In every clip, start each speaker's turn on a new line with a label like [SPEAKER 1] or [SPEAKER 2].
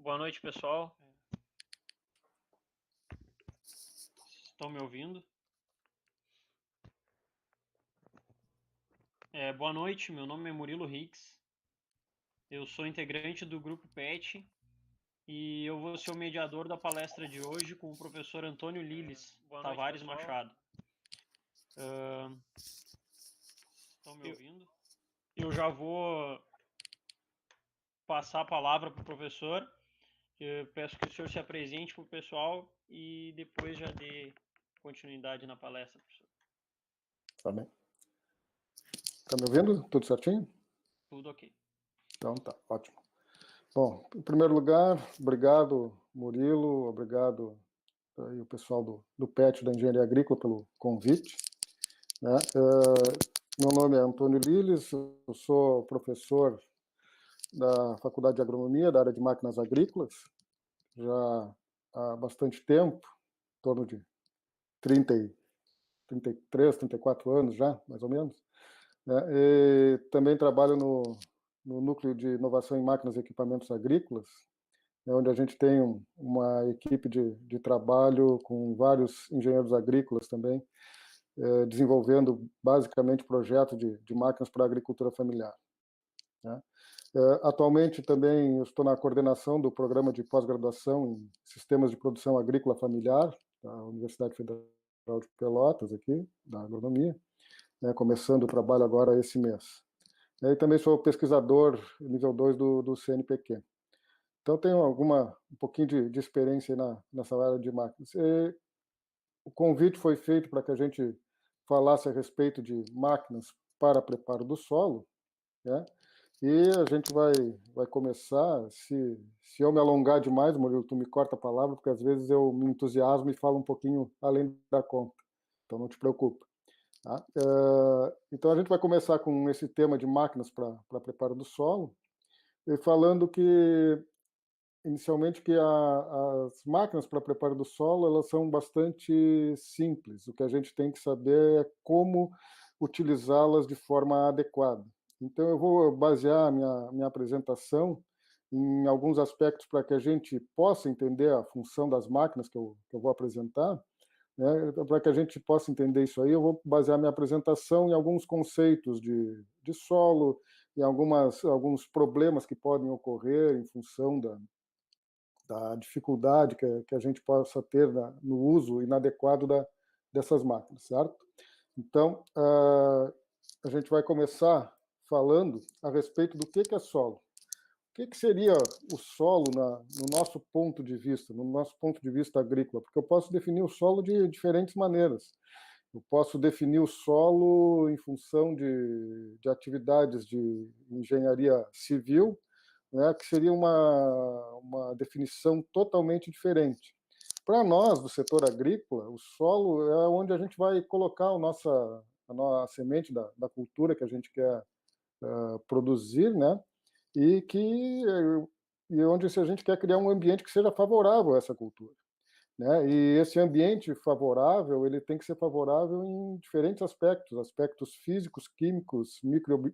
[SPEAKER 1] Boa noite, pessoal. Estão me ouvindo? Boa noite, meu nome é Murilo Hicks. Eu sou integrante do grupo PET e eu vou ser o mediador da palestra de hoje com o professor Antônio Liles Tavares Machado. Estão me ouvindo? Eu já vou passar a palavra para o professor. Eu peço que o senhor se apresente para o pessoal e depois já dê continuidade na palestra, professor.
[SPEAKER 2] Tá bem. Tá me ouvindo? Tudo certinho?
[SPEAKER 1] Tudo ok.
[SPEAKER 2] Então tá, ótimo. Bom, em primeiro lugar, obrigado, Murilo, obrigado aí o pessoal do PET, da Engenharia Agrícola, pelo convite. Né? Meu nome é Antônio Liles, eu sou professor da Faculdade de Agronomia, da área de máquinas agrícolas, já há bastante tempo, em torno de 33, 34 anos já, mais ou menos. Né? E também trabalho no Núcleo de Inovação em Máquinas e Equipamentos Agrícolas, né, onde a gente tem uma equipe de trabalho com vários engenheiros agrícolas também, desenvolvendo basicamente projetos de máquinas para a agricultura familiar. Né? Atualmente também eu estou na coordenação do programa de pós-graduação em Sistemas de Produção Agrícola Familiar, da Universidade Federal de Pelotas, aqui, da Agronomia, né, começando o trabalho agora esse mês. E também sou pesquisador nível 2 do CNPq. Então, tenho um pouquinho de experiência nessa área de máquinas. O convite foi feito para que a gente falasse a respeito de máquinas para preparo do solo, né? E a gente vai começar, se eu me alongar demais, Murilo, tu me corta a palavra, porque às vezes eu me entusiasmo e falo um pouquinho além da conta. Então, não te preocupa. Tá? Então, a gente vai começar com esse tema de máquinas para preparo do solo, e falando que, inicialmente, que as máquinas para preparo do solo, elas são bastante simples. O que a gente tem que saber é como utilizá-las de forma adequada. Então, eu vou basear a minha apresentação em alguns aspectos para que a gente possa entender a função das máquinas que eu vou apresentar, né? Para que a gente possa entender isso aí, eu vou basear minha apresentação em alguns conceitos de solo, em alguns problemas que podem ocorrer em função da dificuldade que a gente possa ter no uso inadequado dessas máquinas, certo? Então, a gente vai começar falando a respeito do que é solo. O que seria o solo no nosso ponto de vista agrícola? Porque eu posso definir o solo de diferentes maneiras. Eu posso definir o solo em função de atividades de engenharia civil, né, que seria uma definição totalmente diferente. Para nós, do setor agrícola, o solo é onde a gente vai colocar a nossa semente da cultura que a gente quer produzir, né? E onde se a gente quer criar um ambiente que seja favorável a essa cultura, né? E esse ambiente favorável, ele tem que ser favorável em diferentes aspectos físicos, químicos,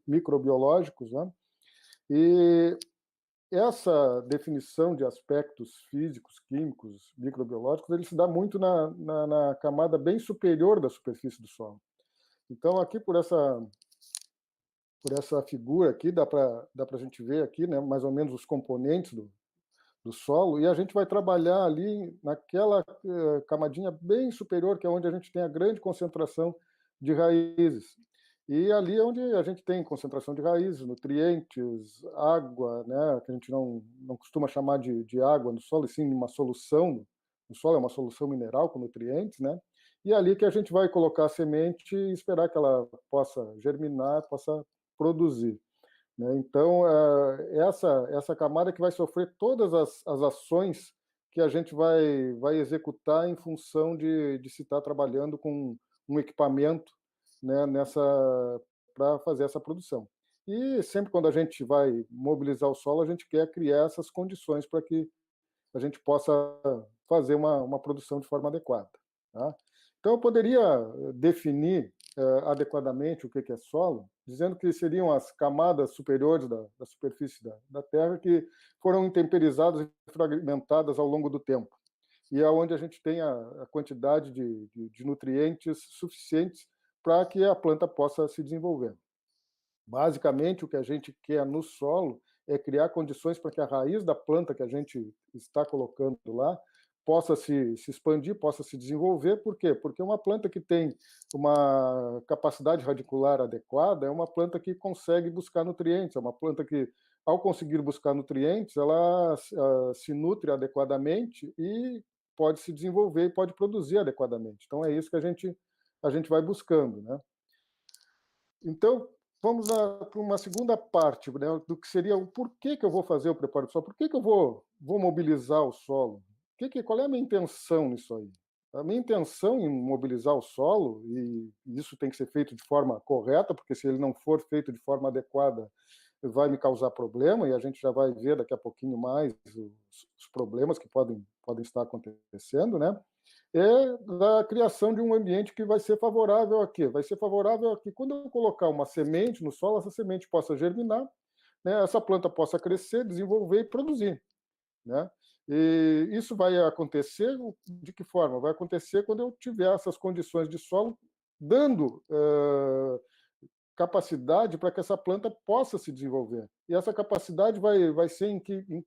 [SPEAKER 2] microbiológicos, né? E essa definição de aspectos físicos, químicos, microbiológicos, ele se dá muito na camada bem superior da superfície do solo. Então, aqui por essa figura aqui, dá para a gente ver aqui, né, mais ou menos os componentes do solo, e a gente vai trabalhar ali naquela camadinha bem superior, que é onde a gente tem a grande concentração de raízes. E ali é onde a gente tem concentração de raízes, nutrientes, água, né, que a gente não costuma chamar de água no solo, e sim uma solução. O solo é uma solução mineral com nutrientes, né? E é ali que a gente vai colocar a semente e esperar que ela possa germinar, possa produzir. Né? Então, essa camada que vai sofrer todas as ações que a gente vai executar em função de se estar trabalhando com um equipamento, né, para fazer essa produção. E sempre quando a gente vai mobilizar o solo, a gente quer criar essas condições para que a gente possa fazer uma produção de forma adequada. Tá? Então, eu poderia definir adequadamente o que é solo, dizendo que seriam as camadas superiores da superfície da Terra que foram intemperizadas e fragmentadas ao longo do tempo. E é onde a gente tem a quantidade de nutrientes suficientes para que a planta possa se desenvolver. Basicamente, o que a gente quer no solo é criar condições para que a raiz da planta que a gente está colocando lá possa se expandir, possa se desenvolver. Por quê? Porque uma planta que tem uma capacidade radicular adequada é uma planta que consegue buscar nutrientes, é uma planta que, ao conseguir buscar nutrientes, ela se nutre adequadamente e pode se desenvolver e pode produzir adequadamente. Então, é isso que a gente vai buscando, né? Então, vamos para uma segunda parte, né, do que seria o porquê que eu vou fazer o preparo do solo, por que eu vou mobilizar o solo, qual é a minha intenção nisso aí? A minha intenção em mobilizar o solo, e isso tem que ser feito de forma correta, porque se ele não for feito de forma adequada, vai me causar problema, e a gente já vai ver daqui a pouquinho mais os problemas que podem estar acontecendo, né? É da criação de um ambiente que vai ser favorável a quê? Vai ser favorável a que, quando eu colocar uma semente no solo, essa semente possa germinar, né? Essa planta possa crescer, desenvolver e produzir, né? E isso vai acontecer de que forma? Vai acontecer quando eu tiver essas condições de solo, dando capacidade para que essa planta possa se desenvolver. E essa capacidade vai ser em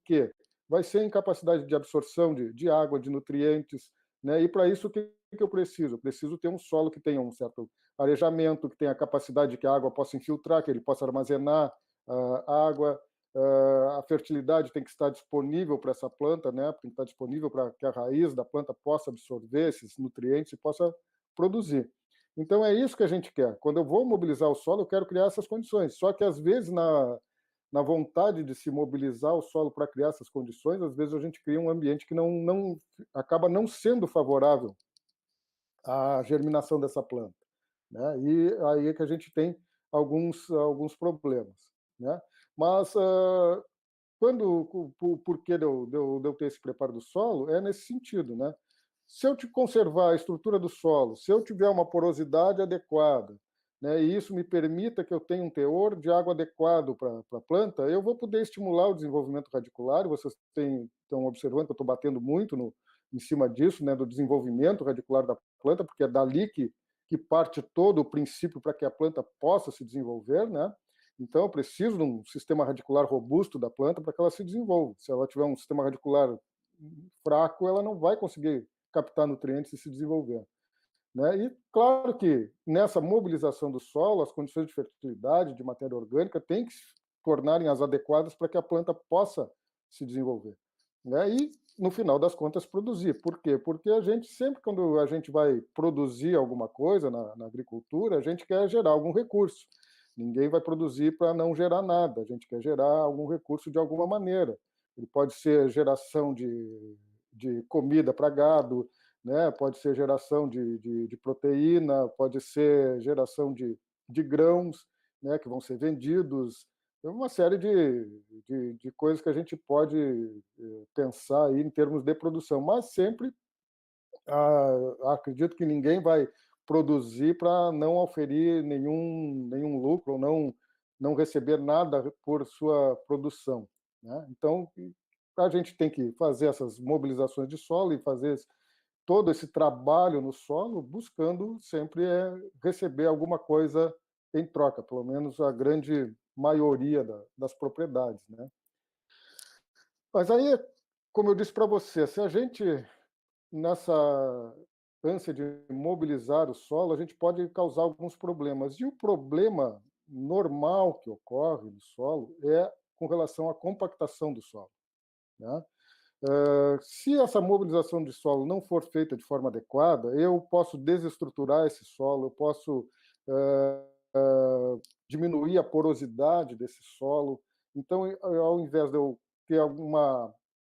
[SPEAKER 2] quê? Vai ser em capacidade de absorção de água, de nutrientes, né? E para isso, o que eu preciso? Eu preciso ter um solo que tenha um certo arejamento, que tenha a capacidade de que a água possa infiltrar, que ele possa armazenar água. A fertilidade tem que estar disponível para essa planta, né? Tem que estar disponível para que a raiz da planta possa absorver esses nutrientes e possa produzir. Então, é isso que a gente quer. Quando eu vou mobilizar o solo, eu quero criar essas condições. Só que, às vezes, na vontade de se mobilizar o solo para criar essas condições, às vezes a gente cria um ambiente que não acaba não sendo favorável à germinação dessa planta, né? E aí é que a gente tem alguns problemas, né? Mas o porquê de eu ter esse preparo do solo é nesse sentido, né? Se eu te conservar a estrutura do solo, se eu tiver uma porosidade adequada, né, e isso me permita que eu tenha um teor de água adequado para a planta, eu vou poder estimular o desenvolvimento radicular. Vocês estão observando que eu estou batendo muito em cima disso, né, do desenvolvimento radicular da planta, porque é dali que parte todo o princípio para que a planta possa se desenvolver, né? Então, eu preciso de um sistema radicular robusto da planta para que ela se desenvolva. Se ela tiver um sistema radicular fraco, ela não vai conseguir captar nutrientes e se desenvolver, né? E claro que nessa mobilização do solo, as condições de fertilidade, de matéria orgânica, têm que se tornarem as adequadas para que a planta possa se desenvolver, né? E no final das contas produzir. Por quê? Porque a gente sempre, quando a gente vai produzir alguma coisa na agricultura, a gente quer gerar algum recurso. Ninguém vai produzir para não gerar nada. A gente quer gerar algum recurso de alguma maneira. Ele pode ser geração de comida para gado, né? Pode ser geração de proteína, pode ser geração de grãos, né? Que vão ser vendidos. É uma série de coisas que a gente pode pensar aí em termos de produção, mas sempre acredito que ninguém vai produzir para não oferir nenhum lucro ou não receber nada por sua produção, né? Então, a gente tem que fazer essas mobilizações de solo e fazer todo esse trabalho no solo, buscando sempre receber alguma coisa em troca, pelo menos a grande maioria das propriedades, né? Mas aí, como eu disse para você, se a gente, nessa ânsia de mobilizar o solo, a gente pode causar alguns problemas. E o problema normal que ocorre no solo é com relação à compactação do solo, né? Se essa mobilização de solo não for feita de forma adequada, eu posso desestruturar esse solo, eu posso diminuir a porosidade desse solo. Então, ao invés de eu ter uma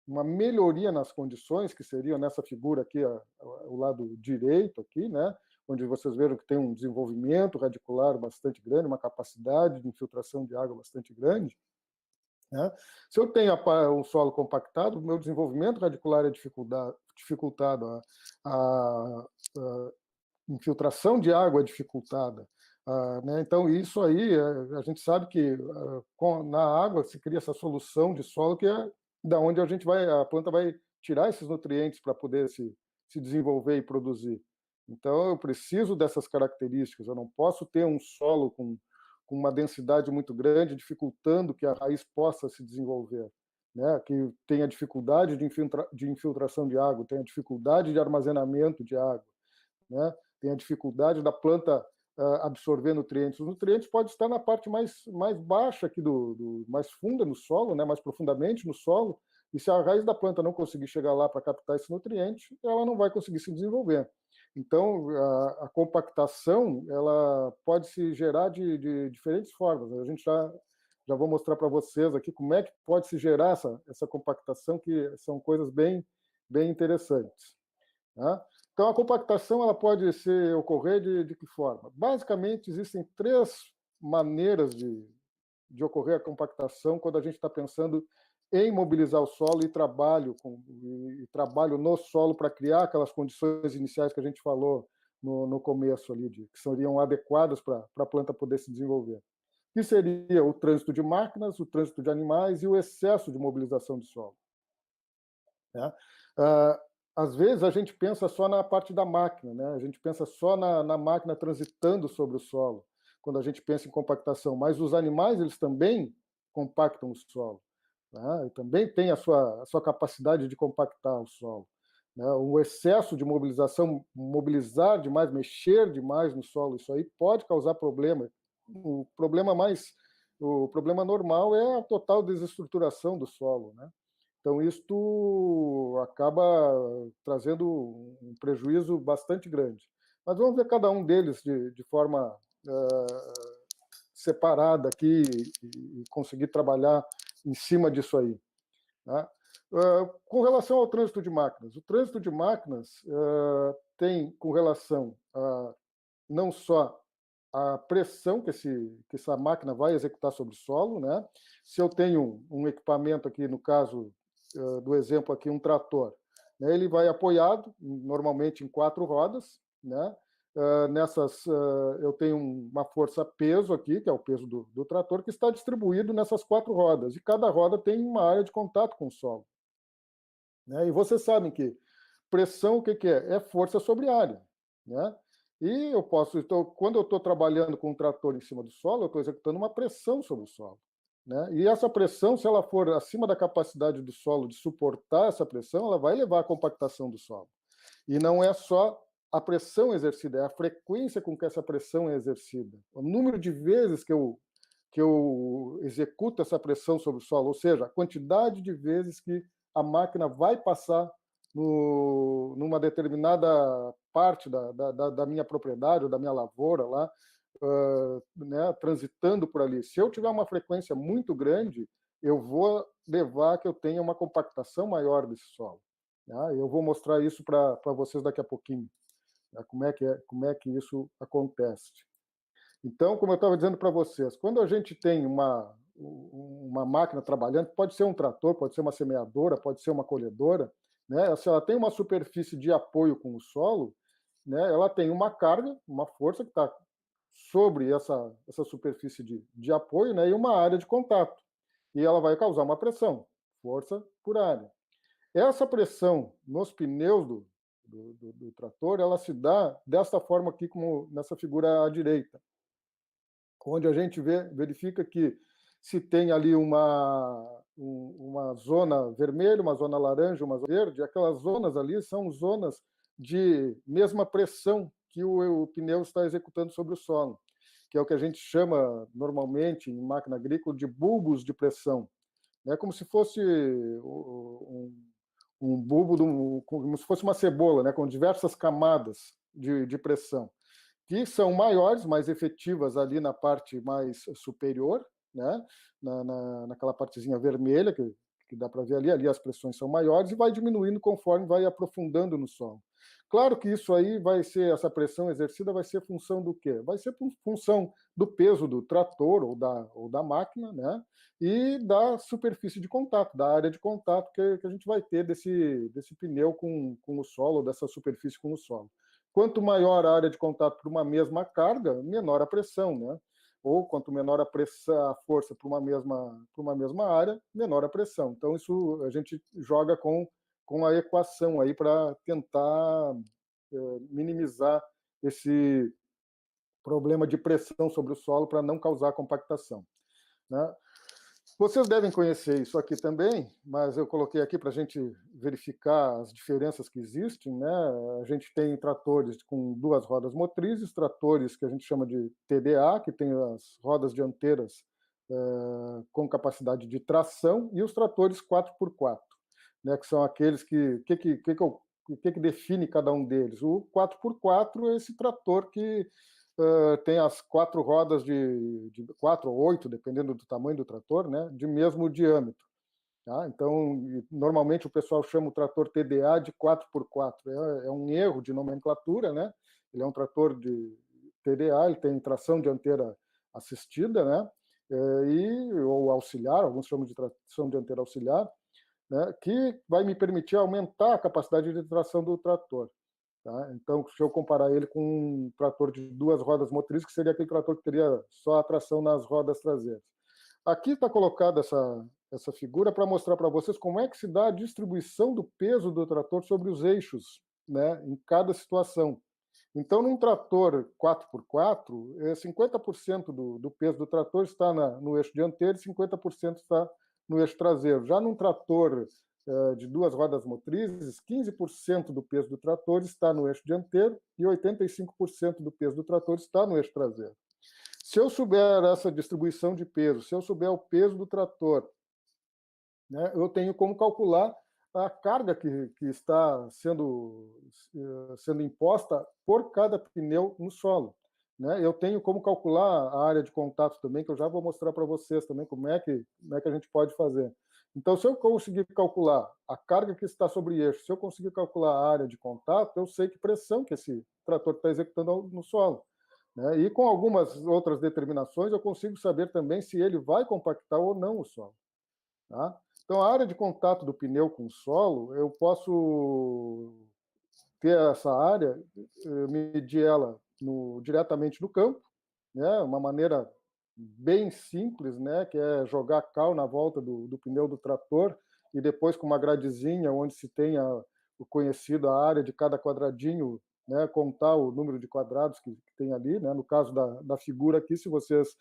[SPEAKER 2] melhoria nas condições, que seria nessa figura aqui, o lado direito aqui, né, onde vocês viram que tem um desenvolvimento radicular bastante grande, uma capacidade de infiltração de água bastante grande, né? Se eu tenho um solo compactado, o meu desenvolvimento radicular é dificultado, infiltração de água é dificultada. Né? Então, isso aí, a gente sabe que na água se cria essa solução de solo que é da onde a planta vai tirar esses nutrientes para poder se desenvolver e produzir. Então, eu preciso dessas características, eu não posso ter um solo com uma densidade muito grande, dificultando que a raiz possa se desenvolver, né? Que tenha dificuldade de infiltração de água, tenha dificuldade de armazenamento de água, né? Tem a dificuldade da planta absorver nutrientes. Os nutrientes podem estar na parte mais baixa aqui mais funda no solo, né? Mais profundamente no solo, e se a raiz da planta não conseguir chegar lá para captar esse nutriente, ela não vai conseguir se desenvolver. Então, a compactação ela pode se gerar de diferentes formas. A gente já vou mostrar para vocês aqui como é que pode se gerar essa compactação, que são coisas bem interessantes. Tá? Então, a compactação ela pode ocorrer de que forma? Basicamente, existem 3 maneiras de ocorrer a compactação quando a gente está pensando em mobilizar o solo e trabalho no solo para criar aquelas condições iniciais que a gente falou no começo ali, que seriam adequadas para a planta poder se desenvolver. Que seria o trânsito de máquinas, o trânsito de animais e o excesso de mobilização de solo. Né? Às vezes a gente pensa só na parte da máquina, né? A gente pensa só na máquina transitando sobre o solo, quando a gente pensa em compactação, mas os animais eles também compactam o solo, né? E também tem a sua capacidade de compactar o solo. Né? O excesso de mobilização, mobilizar demais, mexer demais no solo, isso aí pode causar problema. O problema normal é a total desestruturação do solo, né? Então, isto acaba trazendo um prejuízo bastante grande. Mas vamos ver cada um deles de forma separada aqui e conseguir trabalhar em cima disso aí. Tá? Com relação ao trânsito de máquinas, o trânsito de máquinas tem com relação a não só a pressão que essa máquina vai executar sobre o solo, né? Se eu tenho um equipamento aqui, no caso do exemplo aqui, um trator, né? Ele vai apoiado, normalmente em 4 rodas, né? Eu tenho uma força-peso aqui, que é o peso do trator, que está distribuído nessas 4 rodas, e cada roda tem uma área de contato com o solo. Né? E vocês sabem que pressão, o que é? É força sobre área. Né? E quando eu estou trabalhando com um trator em cima do solo, eu estou executando uma pressão sobre o solo. Né? E essa pressão, se ela for acima da capacidade do solo de suportar essa pressão, ela vai levar à compactação do solo. E não é só a pressão exercida, é a frequência com que essa pressão é exercida. O número de vezes que eu executo essa pressão sobre o solo, ou seja, a quantidade de vezes que a máquina vai passar numa determinada parte da minha propriedade ou da minha lavoura lá, né, transitando por ali. Se eu tiver uma frequência muito grande, eu vou levar que eu tenha uma compactação maior desse solo. Né? Eu vou mostrar isso para vocês daqui a pouquinho, né? Como é que isso acontece. Então, como eu estava dizendo para vocês, quando a gente tem uma máquina trabalhando, pode ser um trator, pode ser uma semeadora, pode ser uma colhedora, né? Se ela tem uma superfície de apoio com o solo, né? Ela tem uma carga, uma força que está sobre essa superfície de apoio, né? E uma área de contato. E ela vai causar uma pressão, força por área. Essa pressão nos pneus do trator, ela se dá desta forma aqui, como nessa figura à direita, onde a gente verifica que se tem ali uma zona vermelha, uma zona laranja, uma zona verde, aquelas zonas ali são zonas de mesma pressão que o pneu está executando sobre o solo, que é o que a gente chama normalmente em máquina agrícola de bulbos de pressão. É como se fosse um bulbo, como se fosse uma cebola, né, com diversas camadas de pressão, que são maiores, mais efetivas ali na parte mais superior, né? Naquela partezinha vermelha que dá para ver ali as pressões são maiores e vai diminuindo conforme vai aprofundando no solo. Claro que isso aí essa pressão exercida vai ser função do quê? Vai ser função do peso do trator ou da máquina, né? E da superfície de contato, da área de contato que a gente vai ter desse pneu com o solo, dessa superfície com o solo. quanto maior a área de contato para uma mesma carga, menor a pressão, né? Ou quanto menor a pressão, a força para uma mesma área, menor a pressão. Então, isso a gente joga com a equação aí para tentar minimizar esse problema de pressão sobre o solo para não causar compactação, né? Vocês devem conhecer isso aqui também, mas eu coloquei aqui para a gente verificar as diferenças que existem, né? A gente tem tratores com 2 rodas motrizes, tratores que a gente chama de TDA, que tem as rodas dianteiras com capacidade de tração, e os tratores 4x4, né? Que são aqueles que define cada um deles. O 4x4 é esse trator que tem as 4 rodas de 4 ou 8, dependendo do tamanho do trator, né, de mesmo diâmetro. Tá? Então, normalmente o pessoal chama o trator TDA de 4x4. É um erro de nomenclatura, né? Ele é um trator de TDA, ele tem tração dianteira assistida, né? Ou auxiliar, alguns chamam de tração dianteira auxiliar, né? Que vai me permitir aumentar a capacidade de tração do trator. Tá? Então, se eu comparar ele com um trator de 2 rodas motrizes, que seria aquele trator que teria só a tração nas rodas traseiras. Aqui está colocada essa figura para mostrar para vocês como é que se dá a distribuição do peso do trator sobre os eixos, né, em cada situação. Então, num trator 4x4, 50% do peso do trator está no eixo dianteiro e 50% está no eixo traseiro. Já num trator de 2 rodas motrizes, 15% do peso do trator está no eixo dianteiro e 85% do peso do trator está no eixo traseiro. Se eu souber essa distribuição de peso, se eu souber o peso do trator, né, eu tenho como calcular a carga que está sendo imposta por cada pneu no solo. Né? Eu tenho como calcular a área de contato também, que eu já vou mostrar para vocês também como é que a gente pode fazer. Então, se eu conseguir calcular a carga que está sobre eixo, se eu conseguir calcular a área de contato, eu sei que pressão que esse trator está executando no solo. Né? E com algumas outras determinações, eu consigo saber também se ele vai compactar ou não o solo. Tá? Então, a área de contato do pneu com o solo, eu posso ter essa área, medir ela diretamente no campo, né? Uma maneira bem simples, né? Que é jogar cal na volta do pneu do trator e depois com uma gradezinha onde se tenha o conhecido a área de cada quadradinho, né? Contar o número de quadrados que tem ali, né? No caso da figura aqui, se vocês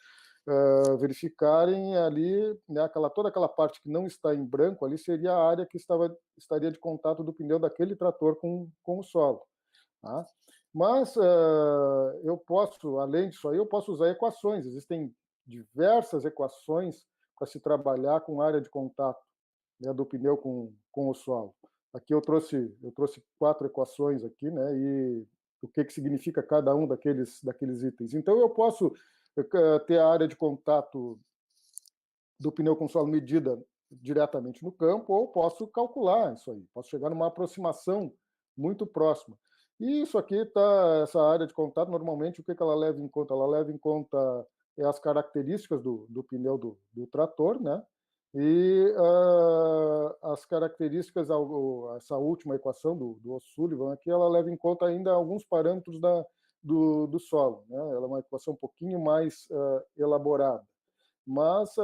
[SPEAKER 2] verificarem ali, né, toda aquela parte que não está em branco ali seria a área que estaria de contato do pneu daquele trator com o solo. Tá? Mas eu posso, além disso aí, eu posso usar equações. Existem diversas equações para se trabalhar com área de contato, né, do pneu com o solo. Aqui eu trouxe 4 equações aqui, né, e o que significa cada um daqueles itens. Então eu posso ter a área de contato do pneu com solo medida diretamente no campo, ou posso calcular isso aí, posso chegar numa aproximação muito próxima. E isso aqui está, essa área de contato, normalmente, o que ela leva em conta? Ela leva em conta as características do pneu do trator, né? E as características, essa última equação do O'Sullivan aqui, ela leva em conta ainda alguns parâmetros do solo, né? Ela é uma equação um pouquinho mais elaborada, mas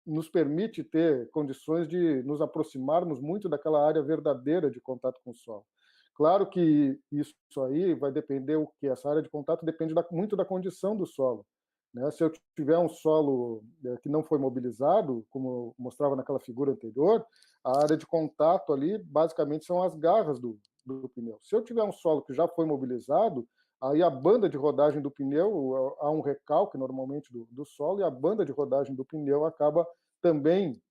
[SPEAKER 2] nos permite ter condições de nos aproximarmos muito daquela área verdadeira de contato com o solo. Claro que isso aí vai depender o que essa área de contato depende muito da condição do solo. Né? Se eu tiver um solo que não foi mobilizado, como mostrava naquela figura anterior, a área de contato ali basicamente são as garras do pneu. Se eu tiver um solo que já foi mobilizado, aí a banda de rodagem do pneu, há um recalque normalmente do solo, e a banda de rodagem do pneu acaba também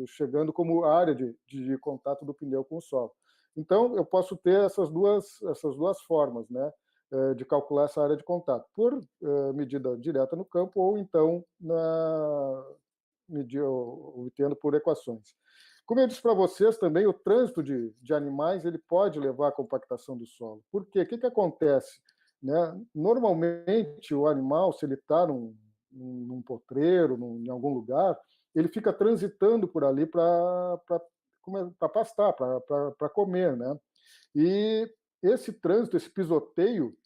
[SPEAKER 2] chegando como área de contato do pneu com o solo. Então, eu posso ter essas duas formas, né, de calcular essa área de contato, por medida direta no campo, ou então obtendo por equações. Como eu disse para vocês também, o trânsito de animais ele pode levar à compactação do solo. Por quê? O que acontece? Né? Normalmente, o animal, se ele está num potreiro, em algum lugar, ele fica transitando por ali para pastar, para comer. Né? E esse trânsito, esse pisoteio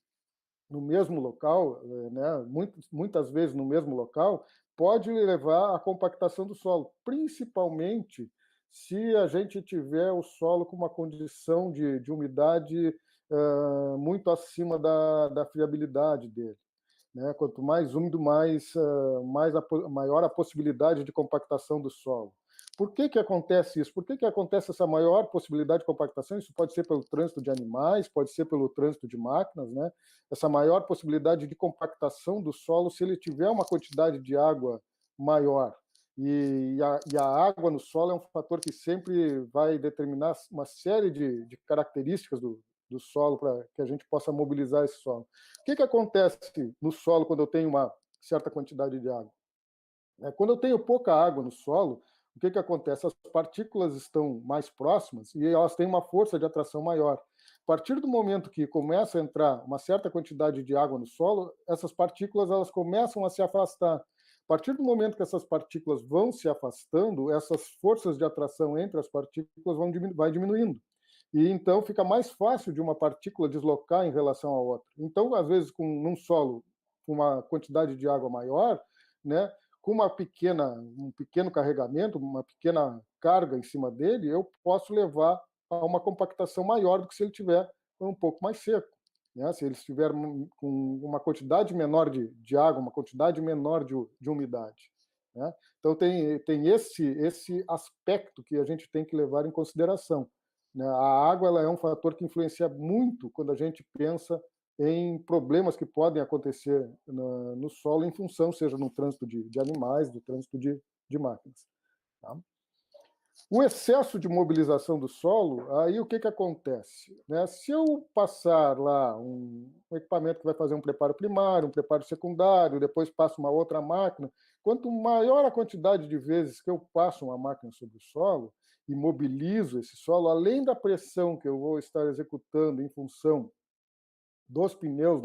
[SPEAKER 2] no mesmo local, né, muitas vezes no mesmo local, pode levar à compactação do solo, principalmente se a gente tiver o solo com uma condição de umidade muito acima da friabilidade dele. Né? Quanto mais úmido, maior a possibilidade de compactação do solo. Por que acontece isso? Por que acontece essa maior possibilidade de compactação? Isso pode ser pelo trânsito de animais, pode ser pelo trânsito de máquinas, né? Essa maior possibilidade de compactação do solo se ele tiver uma quantidade de água maior. E a água no solo é um fator que sempre vai determinar uma série de características do solo para que a gente possa mobilizar esse solo. O que acontece no solo quando eu tenho uma certa quantidade de água? Quando eu tenho pouca água no solo, o que acontece? As partículas estão mais próximas e elas têm uma força de atração maior. A partir do momento que começa a entrar uma certa quantidade de água no solo, essas partículas elas começam a se afastar. A partir do momento que essas partículas vão se afastando, essas forças de atração entre as partículas vai diminuindo. E então fica mais fácil de uma partícula deslocar em relação à outra. Então, às vezes, num solo com uma quantidade de água maior, né, com um pequeno carregamento, uma pequena carga em cima dele, eu posso levar a uma compactação maior do que se ele tiver um pouco mais seco. Né? Se ele estiver com uma quantidade menor de água, uma quantidade menor de umidade. Né? Então, tem esse aspecto que a gente tem que levar em consideração. Né? A água ela é um fator que influencia muito quando a gente pensa em problemas que podem acontecer no solo em função, seja no trânsito de animais, do trânsito de máquinas. Tá? O excesso de mobilização do solo, aí o que acontece? Né? Se eu passar lá um equipamento que vai fazer um preparo primário, um preparo secundário, depois passo uma outra máquina, quanto maior a quantidade de vezes que eu passo uma máquina sobre o solo e mobilizo esse solo, além da pressão que eu vou estar executando em função dos pneus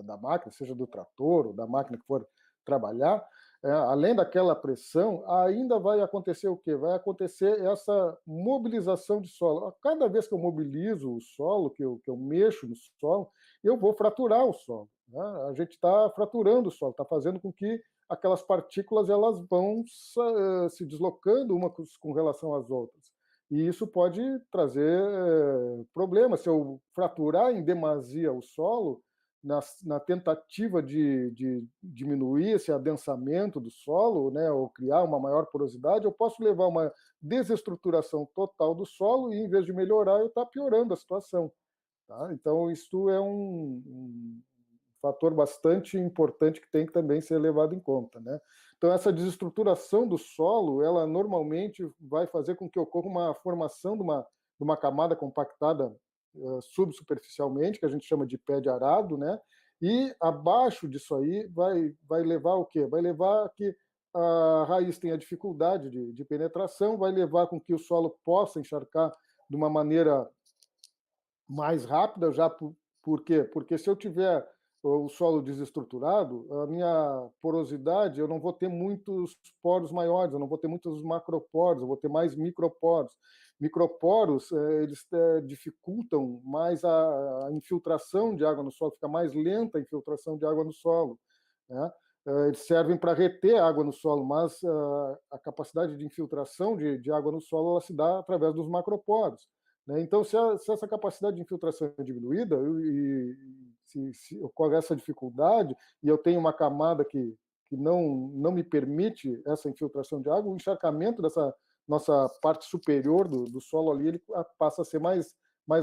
[SPEAKER 2] da máquina, seja do trator ou da máquina que for trabalhar, além daquela pressão, ainda vai acontecer o quê? Vai acontecer essa mobilização de solo. Cada vez que eu mobilizo o solo, que eu mexo no solo, eu vou fraturar o solo. Né? A gente está fraturando o solo, está fazendo com que aquelas partículas elas vão se deslocando uma com relação às outras. E isso pode trazer problemas. Se eu fraturar em demasia o solo, na tentativa de diminuir esse adensamento do solo, né, ou criar uma maior porosidade, eu posso levar a uma desestruturação total do solo e, em vez de melhorar, eu estou piorando a situação. Tá? Então, isso é um fator bastante importante que tem que também ser levado em conta. Né? Então, essa desestruturação do solo, ela normalmente vai fazer com que ocorra uma formação de uma camada compactada subsuperficialmente, que a gente chama de pé de arado, né? E abaixo disso aí vai levar o quê? Vai levar que a raiz tenha dificuldade de penetração, vai levar com que o solo possa encharcar de uma maneira mais rápida, por quê? Porque se eu tiver o solo desestruturado, a minha porosidade, eu não vou ter muitos poros maiores, eu não vou ter muitos macroporos, eu vou ter mais microporos. Microporos, eles dificultam mais a infiltração de água no solo, fica mais lenta a infiltração de água no solo. Né? Eles servem para reter água no solo, mas a capacidade de infiltração de água no solo ela se dá através dos macroporos. Né? Então, se essa capacidade de infiltração é diminuída e se ocorre essa dificuldade e eu tenho uma camada que não me permite essa infiltração de água, o encharcamento dessa nossa parte superior do solo ali ele passa a ser mais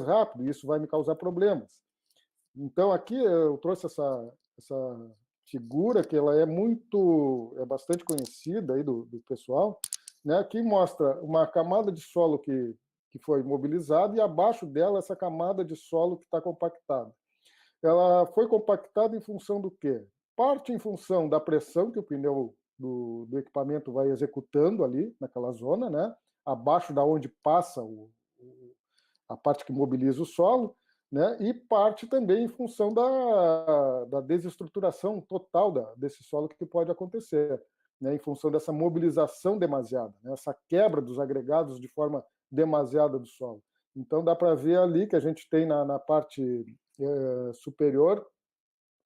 [SPEAKER 2] rápido e isso vai me causar problemas. Então, aqui eu trouxe essa figura que ela é bastante conhecida aí do pessoal, né, que mostra uma camada de solo que foi mobilizada e abaixo dela essa camada de solo que está compactada. Ela foi compactada em função do quê? Parte em função da pressão que o pneu do equipamento vai executando ali naquela zona, né, abaixo da onde passa a parte que mobiliza o solo, né, e parte também em função da desestruturação total desse solo que pode acontecer, né, em função dessa mobilização demasiada, né, essa quebra dos agregados de forma demasiada do solo. Então, dá para ver ali que a gente tem na parte superior,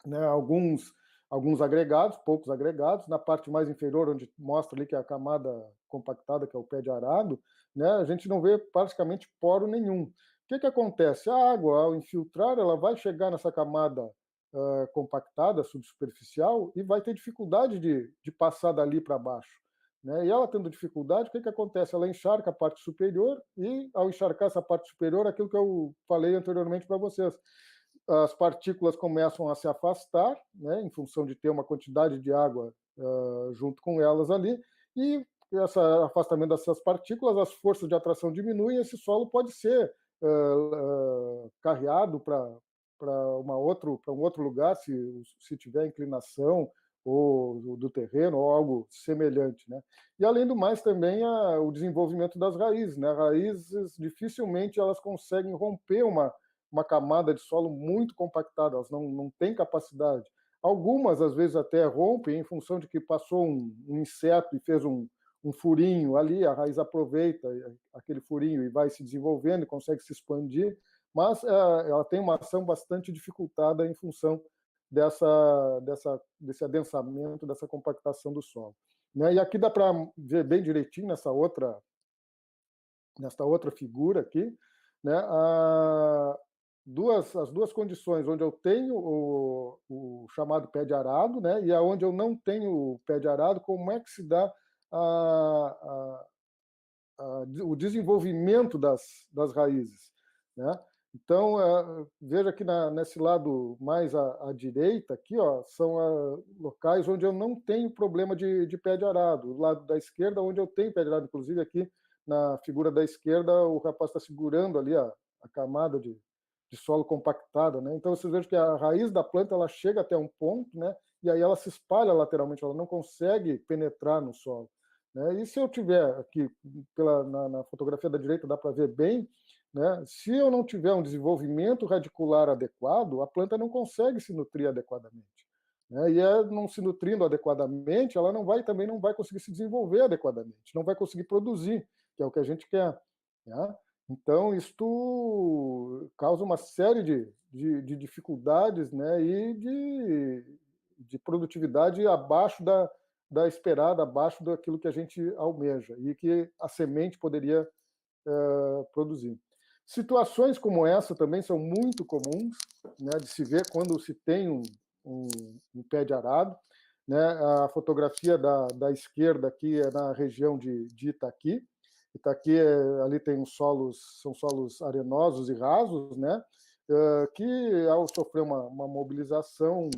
[SPEAKER 2] né, alguns agregados, poucos agregados. Na parte mais inferior, onde mostra ali que é a camada compactada, que é o pé de arado, né, a gente não vê praticamente poro nenhum. O que acontece? A água, ao infiltrar, ela vai chegar nessa camada compactada, subsuperficial, e vai ter dificuldade de passar dali para baixo. Né? E ela tendo dificuldade, o que acontece? Ela encharca a parte superior e, ao encharcar essa parte superior, aquilo que eu falei anteriormente para vocês, as partículas começam a se afastar, né, em função de ter uma quantidade de água junto com elas ali, e esse afastamento dessas partículas, as forças de atração diminuem, e esse solo pode ser carreado para um outro lugar, se tiver inclinação ou do terreno ou algo semelhante, né? E além do mais também o desenvolvimento das raízes, né? Raízes dificilmente elas conseguem romper uma camada de solo muito compactada, elas não têm capacidade. Algumas, às vezes, até rompem em função de que passou um inseto e fez um furinho ali, a raiz aproveita aquele furinho e vai se desenvolvendo e consegue se expandir, mas ela tem uma ação bastante dificultada em função desse adensamento, dessa compactação do solo. Né? E aqui dá para ver bem direitinho nesta outra figura aqui, né? As duas condições, onde eu tenho o chamado pé de arado, né? E aonde eu não tenho o pé de arado, como é que se dá o desenvolvimento das raízes, né? Então, veja que nesse lado mais à direita, aqui, ó, são locais onde eu não tenho problema de pé de arado. O lado da esquerda, onde eu tenho pé de arado, inclusive aqui na figura da esquerda, o rapaz está segurando ali a camada de solo compactada, né? Então, vocês vejam que a raiz da planta ela chega até um ponto, né? E aí ela se espalha lateralmente, ela não consegue penetrar no solo. Né? E se eu tiver aqui, na fotografia da direita, dá para ver bem, né? Se eu não tiver um desenvolvimento radicular adequado, a planta não consegue se nutrir adequadamente. Né? E não se nutrindo adequadamente, ela também não vai conseguir se desenvolver adequadamente, não vai conseguir produzir, que é o que a gente quer. Né? Então, isto causa uma série de dificuldades, né? E de produtividade abaixo da esperada, abaixo daquilo que a gente almeja e que a semente poderia produzir. Situações como essa também são muito comuns, né, de se ver quando se tem um pé de arado. Né? A fotografia da esquerda aqui é na região de Itaqui. Itaqui, ali tem são solos arenosos e rasos, né? Que ao sofrer uma mobilização,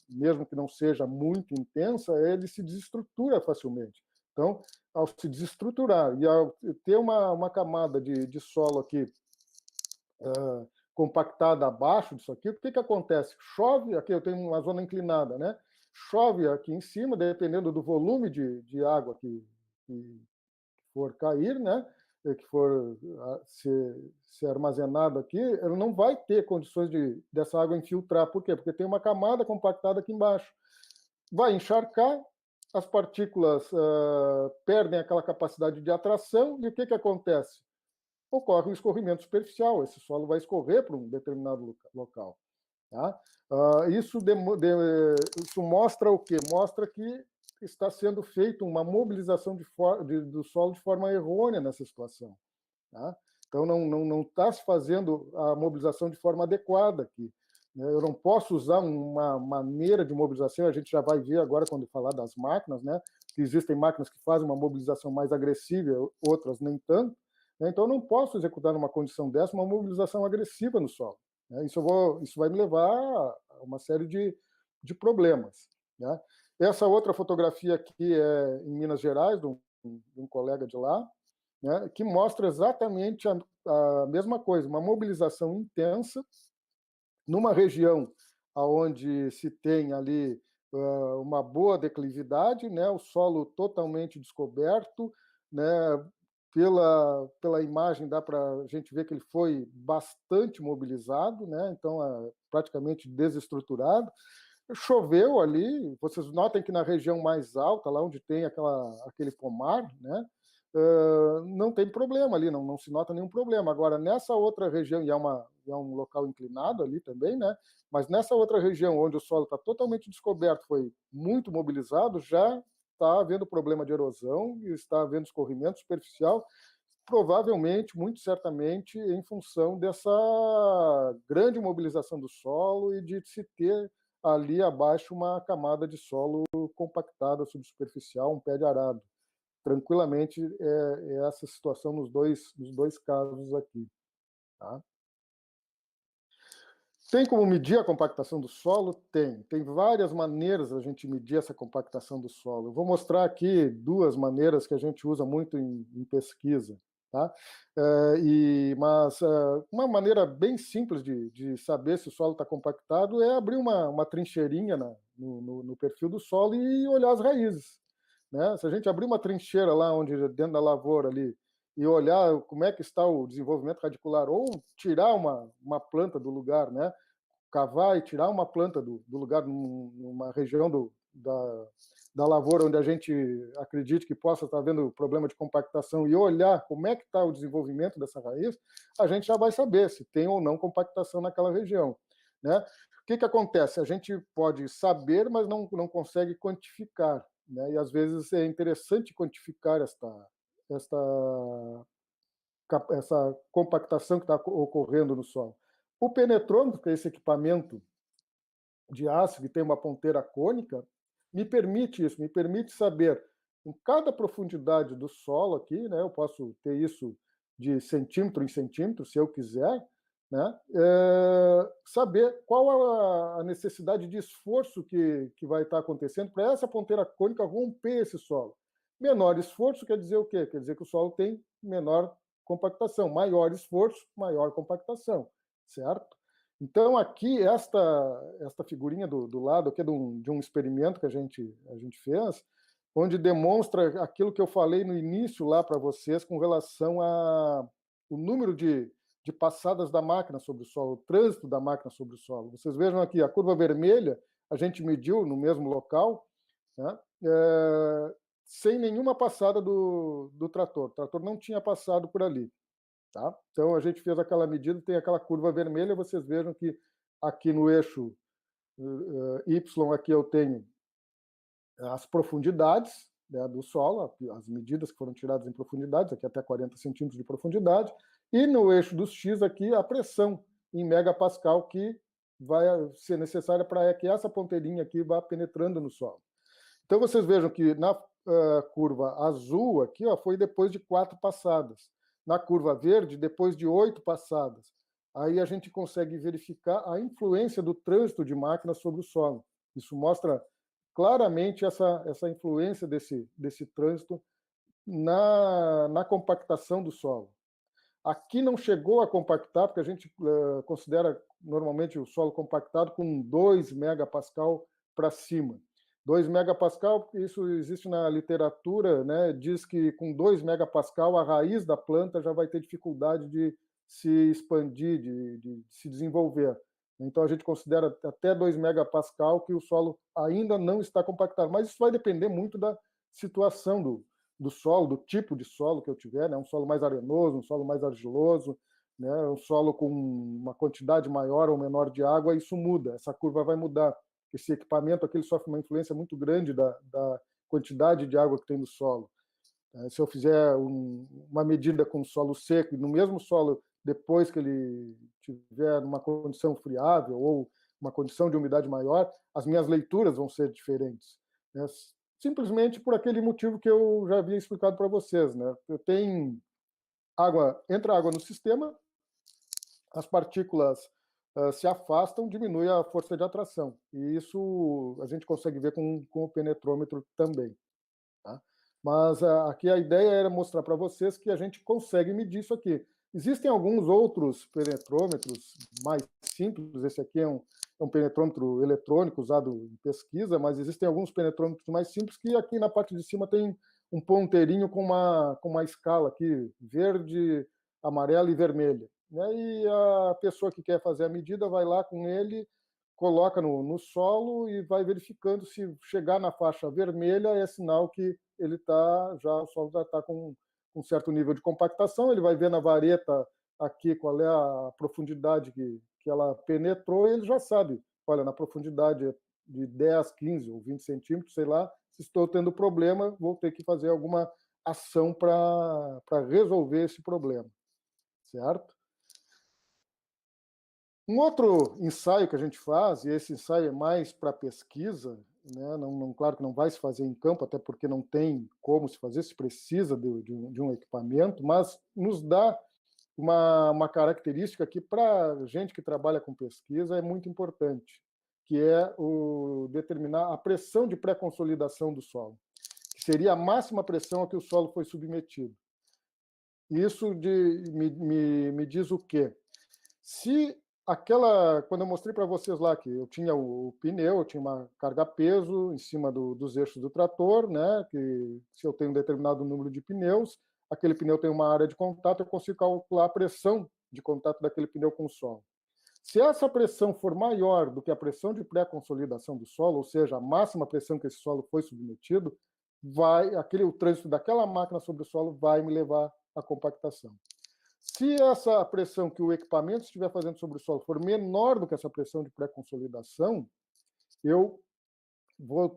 [SPEAKER 2] mesmo que não seja muito intensa, ele se desestrutura facilmente. Então, ao se desestruturar e ao ter uma camada de solo aqui compactada abaixo disso aqui, o que acontece? Chove, aqui eu tenho uma zona inclinada, né? Chove aqui em cima, dependendo do volume de água que for cair, né? Que for ser armazenado aqui, ele não vai ter condições dessa água infiltrar. Por quê? Porque tem uma camada compactada aqui embaixo. Vai encharcar, as partículas perdem aquela capacidade de atração, e o que acontece? Ocorre um escorrimento superficial, esse solo vai escorrer para um determinado local. Tá? Isso mostra o quê? Mostra que está sendo feita uma mobilização do solo de forma errônea nessa situação. Tá? Então, não está se fazendo a mobilização de forma adequada aqui. Eu não posso usar uma maneira de mobilização, a gente já vai ver agora quando falar das máquinas, né? Que existem máquinas que fazem uma mobilização mais agressiva, outras nem tanto. Então, eu não posso executar numa condição dessa uma mobilização agressiva no solo. Isso vai me levar a uma série de problemas. Né? Essa outra fotografia aqui é em Minas Gerais, de um colega de lá, né, que mostra exatamente a mesma coisa, uma mobilização intensa numa região onde se tem ali uma boa declividade, né, o solo totalmente descoberto, né, pela imagem dá para a gente ver que ele foi bastante mobilizado, né, então praticamente desestruturado. Choveu ali, vocês notem que na região mais alta, lá onde tem aquele pomar, né, não tem problema ali, não se nota nenhum problema. Agora, nessa outra região, e é um local inclinado ali também, né? Mas nessa outra região, onde o solo está totalmente descoberto, foi muito mobilizado, já está havendo problema de erosão e está havendo escorrimento superficial, provavelmente, muito certamente, em função dessa grande mobilização do solo e de se ter ali abaixo uma camada de solo compactada, subsuperficial, um pé de arado. Tranquilamente é essa situação nos dois casos aqui. Tá? Tem como medir a compactação do solo? Tem várias maneiras a gente medir essa compactação do solo. Eu vou mostrar aqui duas maneiras que a gente usa muito em pesquisa. Tá? Mas uma maneira bem simples de saber se o solo está compactado é abrir uma trincheirinha no perfil do solo e olhar as raízes. Né? Se a gente abrir uma trincheira lá onde dentro da lavoura ali e olhar como é que está o desenvolvimento radicular, ou tirar uma planta do lugar, né? Cavar e tirar uma planta do lugar, numa região da lavoura onde a gente acredite que possa estar havendo problema de compactação e olhar como é que está o desenvolvimento dessa raiz, a gente já vai saber se tem ou não compactação naquela região. Né? O que acontece? A gente pode saber, mas não consegue quantificar. Né? E às vezes é interessante quantificar essa compactação que está ocorrendo no solo. O penetrômetro, que é esse equipamento de aço que tem uma ponteira cônica, me permite isso, me permite saber em cada profundidade do solo aqui, né? Eu posso ter isso de centímetro em centímetro, se eu quiser, né? Saber qual a necessidade de esforço que vai estar acontecendo para essa ponteira cônica romper esse solo. Menor esforço quer dizer o quê? Quer dizer que o solo tem menor compactação. Maior esforço, maior compactação, certo? Então, aqui, esta figurinha do lado aqui é de um experimento que a gente fez, onde demonstra aquilo que eu falei no início lá para vocês com relação ao número de passadas da máquina sobre o solo, o trânsito da máquina sobre o solo. Vocês vejam aqui, a curva vermelha, a gente mediu no mesmo local, né, sem nenhuma passada do trator. O trator não tinha passado por ali. Tá? Então, a gente fez aquela medida, tem aquela curva vermelha, vocês vejam que aqui no eixo Y, aqui eu tenho as profundidades, né, do solo, as medidas que foram tiradas em profundidades, aqui até 40 centímetros de profundidade, e no eixo dos X aqui, a pressão em megapascal que vai ser necessária para que essa ponteirinha aqui vá penetrando no solo. Então, vocês vejam que na curva azul aqui, ó, foi depois de 4 passadas. Na curva verde, depois de 8 passadas. Aí a gente consegue verificar a influência do trânsito de máquina sobre o solo. Isso mostra claramente essa influência desse trânsito na compactação do solo. Aqui não chegou a compactar, porque a gente considera normalmente o solo compactado com 2 megapascal para cima. 2 megapascal, isso existe na literatura, né, diz que com 2 megapascal a raiz da planta já vai ter dificuldade de se expandir, de se desenvolver. Então a gente considera até 2 megapascal que o solo ainda não está compactado, mas isso vai depender muito da situação do solo, do tipo de solo que eu tiver, né, um solo mais arenoso, um solo mais argiloso, né, um solo com uma quantidade maior ou menor de água, isso muda, essa curva vai mudar. Esse equipamento aqui ele sofre uma influência muito grande da quantidade de água que tem no solo. Se eu fizer uma medida com solo seco, e no mesmo solo, depois que ele tiver uma condição friável ou uma condição de umidade maior, as minhas leituras vão ser diferentes. Né? Simplesmente por aquele motivo que eu já havia explicado para vocês. Né? Eu tenho entra água no sistema, as partículas se afastam, diminui a força de atração. E isso a gente consegue ver com o penetrômetro também. Tá? Mas aqui a ideia era mostrar para vocês que a gente consegue medir isso aqui. Existem alguns outros penetrômetros mais simples, esse aqui é um penetrômetro eletrônico usado em pesquisa, mas existem alguns penetrômetros mais simples que aqui na parte de cima tem um ponteirinho com uma escala aqui, verde, amarela e vermelha. Né? E a pessoa que quer fazer a medida vai lá com ele, coloca no solo e vai verificando se chegar na faixa vermelha é sinal que o solo já está com um certo nível de compactação, ele vai ver na vareta aqui qual é a profundidade que ela penetrou, e ele já sabe, olha, na profundidade de 10, 15 ou 20 centímetros, sei lá, se estou tendo problema, vou ter que fazer alguma ação para resolver esse problema, certo? Um outro ensaio que a gente faz, e esse ensaio é mais para pesquisa, né? Claro que não vai se fazer em campo, até porque não tem como se fazer, se precisa de um equipamento, mas nos dá uma característica que, para gente que trabalha com pesquisa, é muito importante, que é determinar a pressão de pré-consolidação do solo, que seria a máxima pressão a que o solo foi submetido. Isso me diz o quê? Se quando eu mostrei para vocês lá que eu tinha o pneu, eu tinha uma carga-peso em cima dos eixos do trator, né? Que se eu tenho um determinado número de pneus, aquele pneu tem uma área de contato, eu consigo calcular a pressão de contato daquele pneu com o solo. Se essa pressão for maior do que a pressão de pré-consolidação do solo, ou seja, a máxima pressão que esse solo foi submetido, o trânsito daquela máquina sobre o solo vai me levar à compactação. Se essa pressão que o equipamento estiver fazendo sobre o solo for menor do que essa pressão de pré-consolidação, eu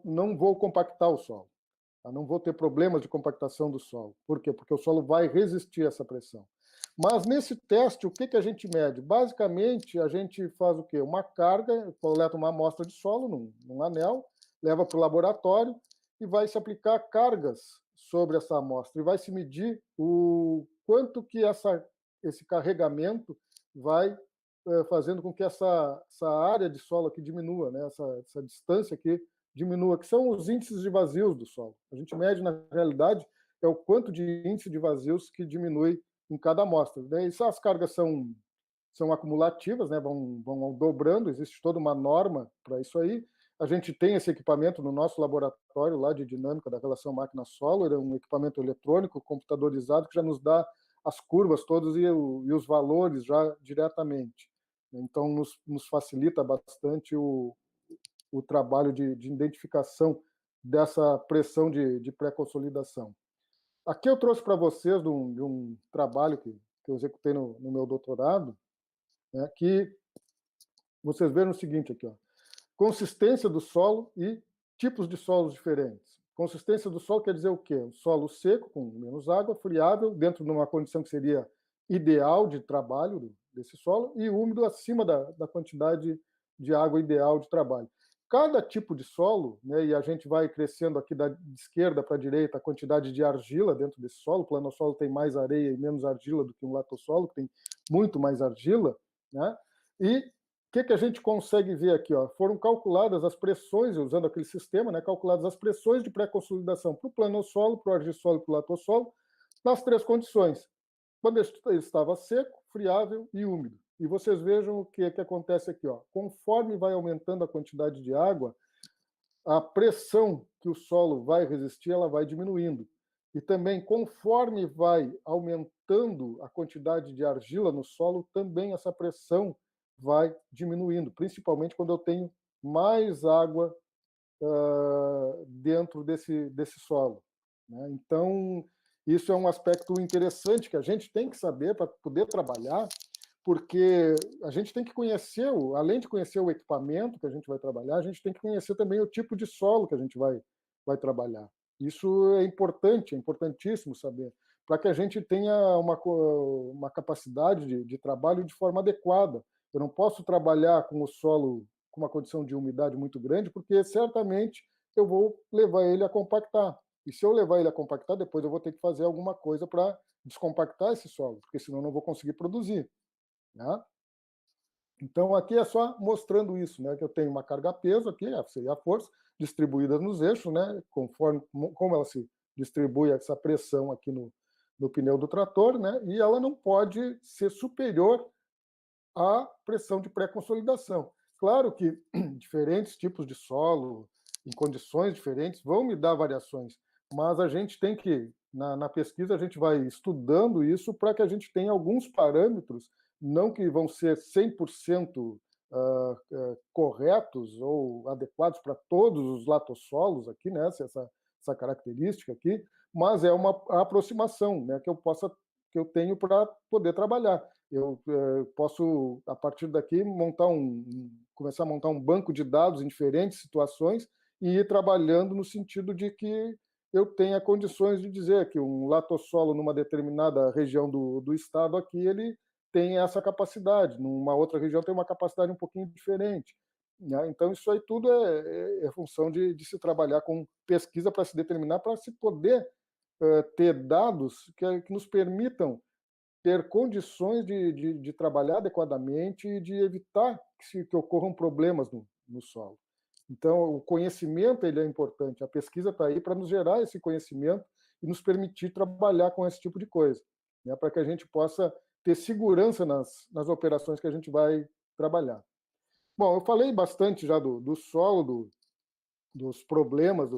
[SPEAKER 2] não vou compactar o solo. Eu não vou ter problemas de compactação do solo. Por quê? Porque o solo vai resistir a essa pressão. Mas nesse teste, o que a gente mede? Basicamente, a gente faz o quê? Uma carga, coleta uma amostra de solo num anel, leva para o laboratório e vai se aplicar cargas sobre essa amostra e vai se medir o quanto que esse carregamento vai fazendo com que essa área de solo aqui diminua, né? Essa distância aqui diminua, que são os índices de vazios do solo. A gente mede, na realidade, é o quanto de índice de vazios que diminui em cada amostra. Daí, as cargas são acumulativas, né? vão dobrando, existe toda uma norma para isso aí. A gente tem esse equipamento no nosso laboratório lá de dinâmica da relação máquina-solo, é um equipamento eletrônico, computadorizado, que já nos dá as curvas todas e os valores já diretamente. Então, nos facilita bastante o trabalho de identificação dessa pressão de pré-consolidação. Aqui eu trouxe para vocês de um trabalho que eu executei no meu doutorado, né, que vocês veem o seguinte aqui, ó, consistência do solo e tipos de solos diferentes. Consistência do solo quer dizer o quê? Um solo seco, com menos água, friável, dentro de uma condição que seria ideal de trabalho desse solo, e úmido acima da quantidade de água ideal de trabalho. Cada tipo de solo, né, e a gente vai crescendo aqui da esquerda para a direita a quantidade de argila dentro desse solo. O planossolo tem mais areia e menos argila do que um latossolo, que tem muito mais argila, né? E o que a gente consegue ver aqui? Ó? Foram calculadas as pressões, usando aquele sistema, né, calculadas as pressões de pré-consolidação para o planossolo, para o argissolo e para o latossolo, nas três condições. Quando ele estava seco, friável e úmido. E vocês vejam o que acontece aqui. Ó. Conforme vai aumentando a quantidade de água, a pressão que o solo vai resistir, ela vai diminuindo. E também, conforme vai aumentando a quantidade de argila no solo, também essa pressão vai diminuindo, principalmente quando eu tenho mais água dentro desse solo. Né? Então, isso é um aspecto interessante que a gente tem que saber para poder trabalhar, porque a gente tem que conhecer, além de conhecer o equipamento que a gente vai trabalhar, a gente tem que conhecer também o tipo de solo que a gente vai trabalhar. Isso é importante, é importantíssimo saber, para que a gente tenha uma capacidade de trabalho de forma adequada. Eu não posso trabalhar com o solo com uma condição de umidade muito grande, porque certamente eu vou levar ele a compactar. E se eu levar ele a compactar, depois eu vou ter que fazer alguma coisa para descompactar esse solo, porque senão eu não vou conseguir produzir. Né? Então, aqui é só mostrando isso, né? Que eu tenho uma carga-peso aqui, seria a força, distribuída nos eixos, né? Conforme como ela se distribui essa pressão aqui no pneu do trator, né? E ela não pode ser superior à pressão de pré-consolidação. Claro que diferentes tipos de solo, em condições diferentes, vão me dar variações, mas a gente tem que, na pesquisa, a gente vai estudando isso para que a gente tenha alguns parâmetros, não que vão ser 100% corretos ou adequados para todos os latossolos aqui, né, essa característica aqui, mas é uma aproximação, né, que eu tenho para poder trabalhar. Eu posso, a partir daqui, começar a montar um banco de dados em diferentes situações e ir trabalhando no sentido de que eu tenha condições de dizer que um latossolo numa determinada região do estado aqui, ele tem essa capacidade, numa outra região tem uma capacidade um pouquinho diferente. Né? Então, isso aí tudo é função de se trabalhar com pesquisa para se determinar, para se poder ter dados que nos permitam ter condições de trabalhar adequadamente e de evitar que ocorram problemas no solo. Então, o conhecimento ele é importante, a pesquisa está aí para nos gerar esse conhecimento e nos permitir trabalhar com esse tipo de coisa, né, para que a gente possa ter segurança nas operações que a gente vai trabalhar. Bom, eu falei bastante já do solo, dos problemas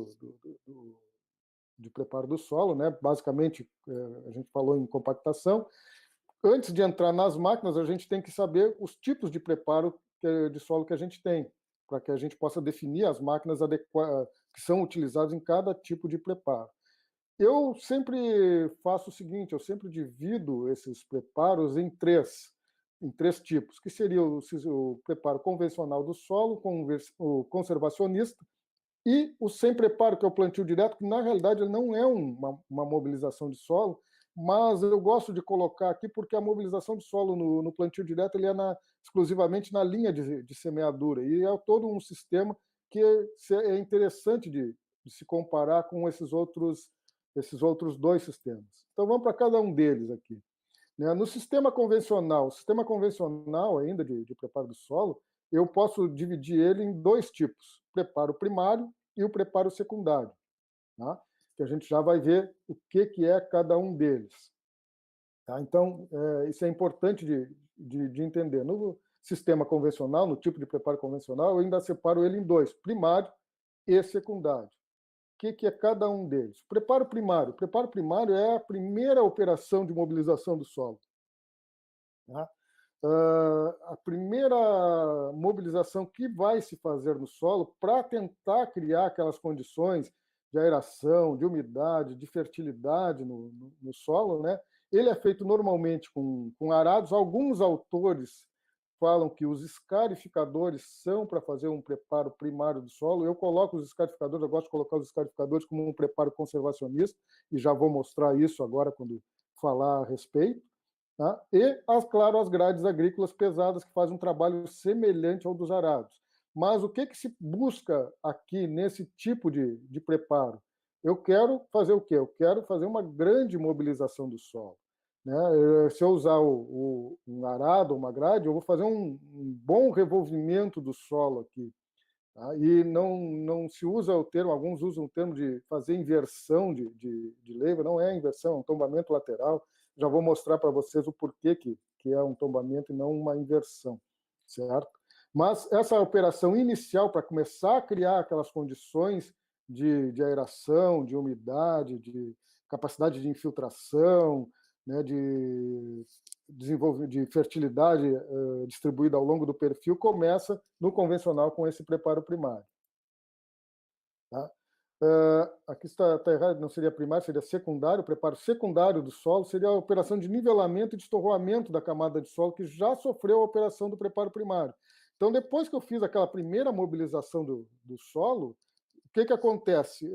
[SPEAKER 2] de preparo do solo, né? Basicamente, a gente falou em compactação. Antes de entrar nas máquinas, a gente tem que saber os tipos de preparo de solo que a gente tem, para que a gente possa definir as máquinas que são utilizadas em cada tipo de preparo. Eu sempre faço o seguinte, eu sempre divido esses preparos em três tipos, que seria o preparo convencional do solo, o conservacionista, e o sem preparo, que é o plantio direto, que na realidade ele não é uma mobilização de solo, mas eu gosto de colocar aqui porque a mobilização de solo no plantio direto ele é exclusivamente na linha de semeadura, e é todo um sistema que é interessante de se comparar com esses outros dois sistemas. Então vamos para cada um deles aqui. No sistema convencional ainda de preparo do solo, eu posso dividir ele em dois tipos, preparo primário e o preparo secundário, tá? Que a gente já vai ver o que é cada um deles. Tá? Então, isso é importante de entender. No sistema convencional, no tipo de preparo convencional, eu ainda separo ele em dois, primário e secundário. O que é cada um deles? Preparo primário. Preparo primário é a primeira operação de mobilização do solo. Tá? A primeira mobilização que vai se fazer no solo para tentar criar aquelas condições de aeração, de umidade, de fertilidade no solo, né? Ele é feito normalmente com arados. Alguns autores falam que os escarificadores são para fazer um preparo primário do solo. Eu coloco os escarificadores, eu gosto de colocar os escarificadores como um preparo conservacionista, e já vou mostrar isso agora quando falar a respeito. Tá? E, claro, as grades agrícolas pesadas, que fazem um trabalho semelhante ao dos arados. Mas o que se busca aqui nesse tipo de preparo? Eu quero fazer o quê? Eu quero fazer uma grande mobilização do solo. Né? Se eu usar um arado, uma grade, eu vou fazer um bom revolvimento do solo aqui. Tá? E não se usa o termo, alguns usam o termo de fazer inversão de leiva, não é inversão, é um tombamento lateral. Já vou mostrar para vocês o porquê que é um tombamento e não uma inversão, certo? Mas essa operação inicial, para começar a criar aquelas condições de aeração, de umidade, de capacidade de infiltração, né, de fertilidade distribuída ao longo do perfil, começa no convencional com esse preparo primário. Tá? Aqui está errado, não seria primário, seria secundário. O preparo secundário do solo seria a operação de nivelamento e de estorroamento da camada de solo que já sofreu a operação do preparo primário. Então, depois que eu fiz aquela primeira mobilização do solo, o que acontece?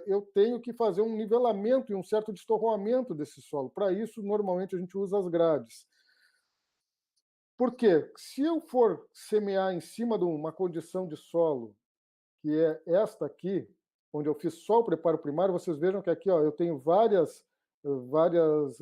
[SPEAKER 2] Eu tenho que fazer um nivelamento e um certo destorroamento desse solo. Para isso, normalmente, a gente usa as grades. Por quê? Se eu for semear em cima de uma condição de solo, que é esta aqui, onde eu fiz só o preparo primário, vocês vejam que aqui eu tenho várias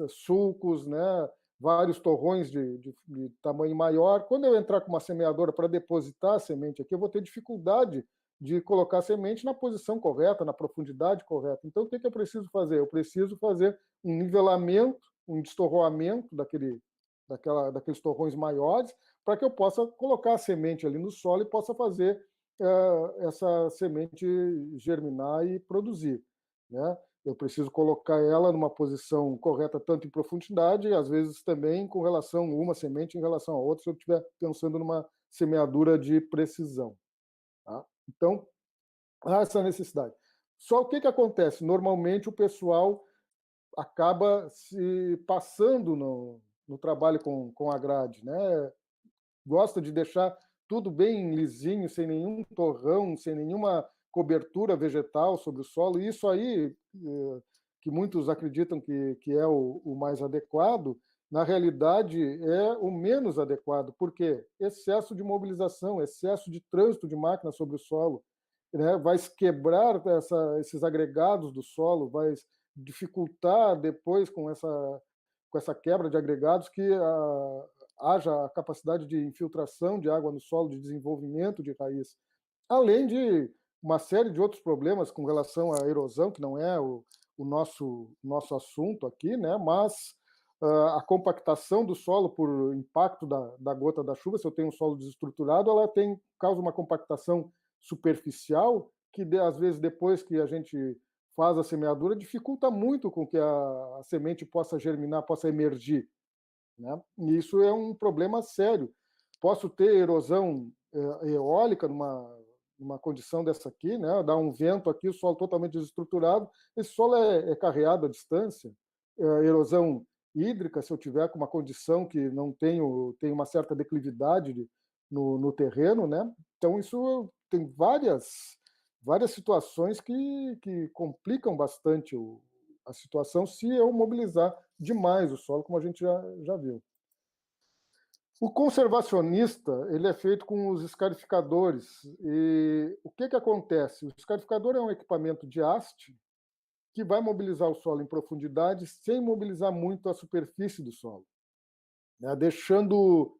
[SPEAKER 2] sulcos, né, vários torrões de tamanho maior. Quando eu entrar com uma semeadora para depositar a semente aqui, eu vou ter dificuldade de colocar a semente na posição correta, na profundidade correta. Então, o que eu preciso fazer? Eu preciso fazer um nivelamento, um destorroamento daqueles torrões maiores, para que eu possa colocar a semente ali no solo e possa fazer essa semente germinar e produzir. Né? Eu preciso colocar ela numa posição correta, tanto em profundidade, e às vezes também com relação a uma semente em relação a outra, se eu estiver pensando numa semeadura de precisão. Tá? Então, há essa necessidade. Só o que acontece? Normalmente o pessoal acaba se passando no trabalho com a grade, né? Gosta de deixar tudo bem lisinho, sem nenhum torrão, sem nenhuma cobertura vegetal sobre o solo. E isso aí, que muitos acreditam que é o mais adequado, na realidade é o menos adequado. Por quê? Excesso de mobilização, excesso de trânsito de máquina sobre o solo, né? Vai quebrar esses agregados do solo, vai dificultar depois com essa quebra de agregados que haja a capacidade de infiltração de água no solo, de desenvolvimento de raiz, além de uma série de outros problemas com relação à erosão, que não é o nosso assunto aqui, né? Mas a compactação do solo por impacto da gota da chuva, se eu tenho um solo desestruturado, ela causa uma compactação superficial que, às vezes, depois que a gente faz a semeadura, dificulta muito com que a semente possa germinar, possa emergir, né? E isso é um problema sério. Posso ter erosão eólica numa condição dessa aqui, né? Dá um vento aqui, o solo totalmente desestruturado, esse solo é carreado à distância. Erosão hídrica, se eu tiver com uma condição que não tem uma certa declividade no terreno, né? Então, isso tem várias situações que complicam bastante a situação se eu mobilizar demais o solo, como a gente já viu. O conservacionista ele é feito com os escarificadores. E o que acontece? O escarificador é um equipamento de haste que vai mobilizar o solo em profundidade sem mobilizar muito a superfície do solo, né? Deixando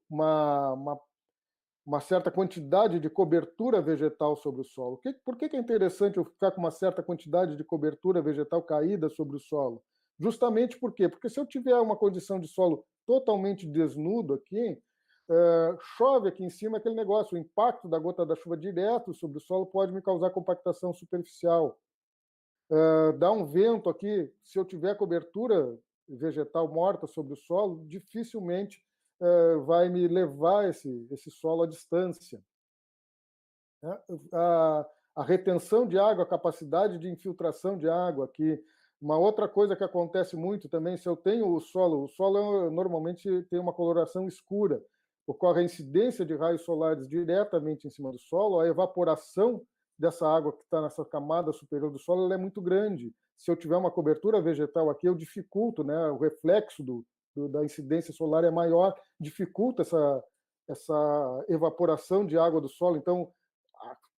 [SPEAKER 2] uma certa quantidade de cobertura vegetal sobre o solo. Por que é interessante eu ficar com uma certa quantidade de cobertura vegetal caída sobre o solo? Justamente por quê? Porque se eu tiver uma condição de solo totalmente desnudo aqui, chove aqui em cima aquele negócio, o impacto da gota da chuva direto sobre o solo pode me causar compactação superficial. Dá um vento aqui, se eu tiver cobertura vegetal morta sobre o solo, dificilmente vai me levar esse solo à distância. A retenção de água, a capacidade de infiltração de água aqui. Uma outra coisa que acontece muito também, se eu tenho o solo normalmente tem uma coloração escura, ocorre a incidência de raios solares diretamente em cima do solo, a evaporação dessa água que está nessa camada superior do solo ela é muito grande. Se eu tiver uma cobertura vegetal aqui, eu dificulto, né? O reflexo da incidência solar é maior, dificulta essa evaporação de água do solo. Então,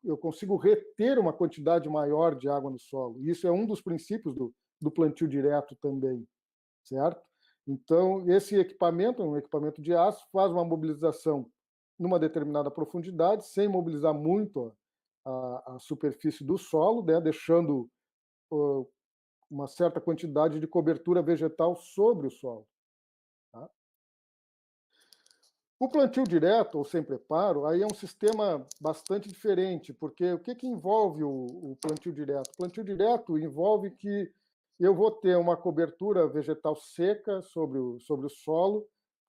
[SPEAKER 2] eu consigo reter uma quantidade maior de água no solo. Isso é um dos princípios do plantio direto também, certo? Então, esse equipamento, um equipamento de aço, faz uma mobilização numa determinada profundidade, sem mobilizar muito a superfície do solo, né, deixando uma certa quantidade de cobertura vegetal sobre o solo. Tá? O plantio direto, ou sem preparo, aí é um sistema bastante diferente, porque o que envolve o plantio direto? O plantio direto envolve que eu vou ter uma cobertura vegetal seca sobre o solo,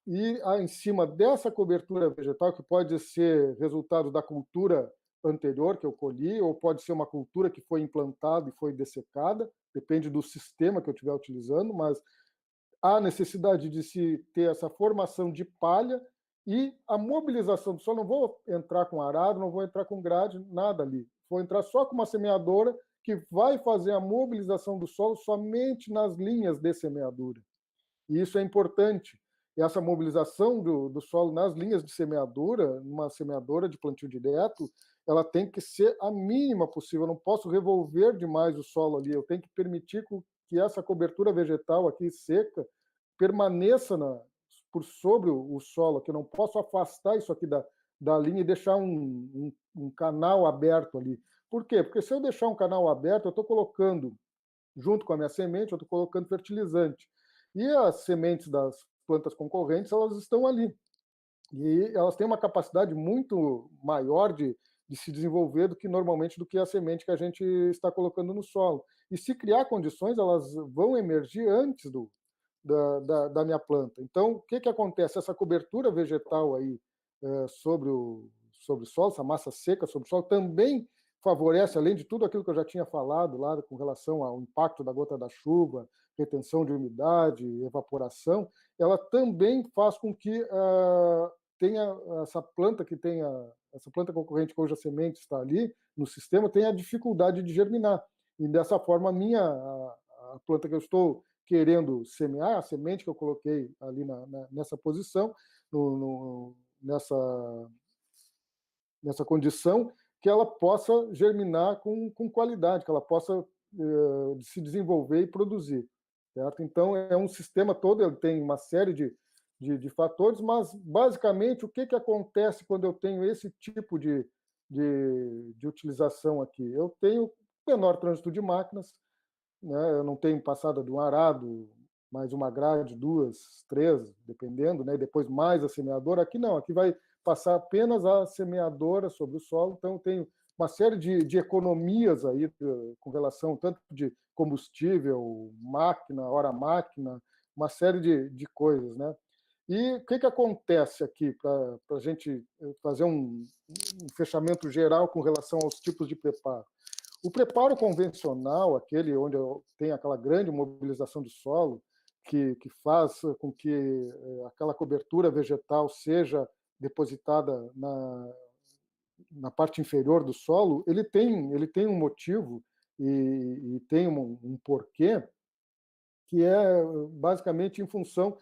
[SPEAKER 2] e em cima dessa cobertura vegetal, que pode ser resultado da cultura anterior que eu colhi, ou pode ser uma cultura que foi implantada e foi dessecada, depende do sistema que eu estiver utilizando, mas há necessidade de se ter essa formação de palha e a mobilização do solo. Não vou entrar com arado, não vou entrar com grade, nada ali. Vou entrar só com uma semeadora que vai fazer a mobilização do solo somente nas linhas de semeadura. E isso é importante. E essa mobilização do solo nas linhas de semeadura, numa semeadora de plantio direto, ela tem que ser a mínima possível. Eu não posso revolver demais o solo ali. Eu tenho que permitir que essa cobertura vegetal aqui seca permaneça por sobre o solo, que eu não posso afastar isso aqui da linha e deixar um canal aberto ali. Por quê? Porque se eu deixar um canal aberto, eu estou colocando, junto com a minha semente, eu estou colocando fertilizante. E as sementes das plantas concorrentes, elas estão ali. E elas têm uma capacidade muito maior de se desenvolver do que a semente que a gente está colocando no solo. E se criar condições, elas vão emergir antes da minha planta. Então, o que acontece? Essa cobertura vegetal aí sobre o solo, essa massa seca sobre o solo, também favorece, além de tudo aquilo que eu já tinha falado lá com relação ao impacto da gota da chuva, retenção de umidade, evaporação, ela também faz com que tenha essa planta essa planta concorrente cuja semente está ali no sistema tenha dificuldade de germinar. E dessa forma, a planta que eu estou querendo semear, a semente que eu coloquei ali nessa posição, nessa condição, que ela possa germinar com qualidade, que ela possa se desenvolver e produzir. Certo? Então, é um sistema todo, ele tem uma série de fatores, mas, basicamente, o que acontece quando eu tenho esse tipo de utilização aqui? Eu tenho menor trânsito de máquinas, né? Eu não tenho passada de um arado, mais uma grade, 2, 3, dependendo, né? Depois mais a semeadora. Aqui não, aqui vai passar apenas a semeadora sobre o solo, então eu tenho uma série de economias aí com relação tanto de combustível, máquina, hora-máquina, uma série de coisas, né? E o que acontece aqui, para a gente fazer um fechamento geral com relação aos tipos de preparo? O preparo convencional, aquele onde tem aquela grande mobilização do solo, que faz com que aquela cobertura vegetal seja depositada na parte inferior do solo, ele tem um motivo e tem um porquê, que é basicamente em função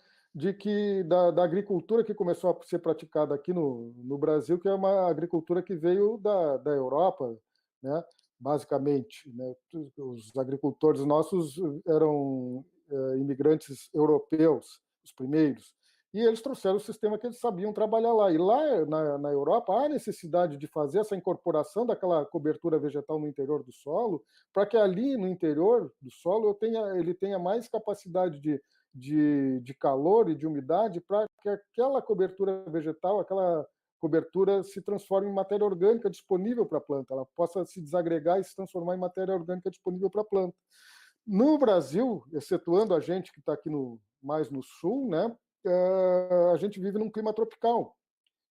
[SPEAKER 2] da agricultura que começou a ser praticada aqui no Brasil, que é uma agricultura que veio da Europa, né? Basicamente, né? Os agricultores nossos eram imigrantes europeus, os primeiros, e eles trouxeram o sistema que eles sabiam trabalhar lá. E lá na Europa há necessidade de fazer essa incorporação daquela cobertura vegetal no interior do solo, para que ali no interior do solo ele tenha mais capacidade de calor e de umidade, para que aquela cobertura vegetal, aquela cobertura se transforme em matéria orgânica disponível para a planta, ela possa se desagregar e se transformar em matéria orgânica disponível para a planta. No Brasil, excetuando a gente que está aqui mais no sul, né, a gente vive num clima tropical.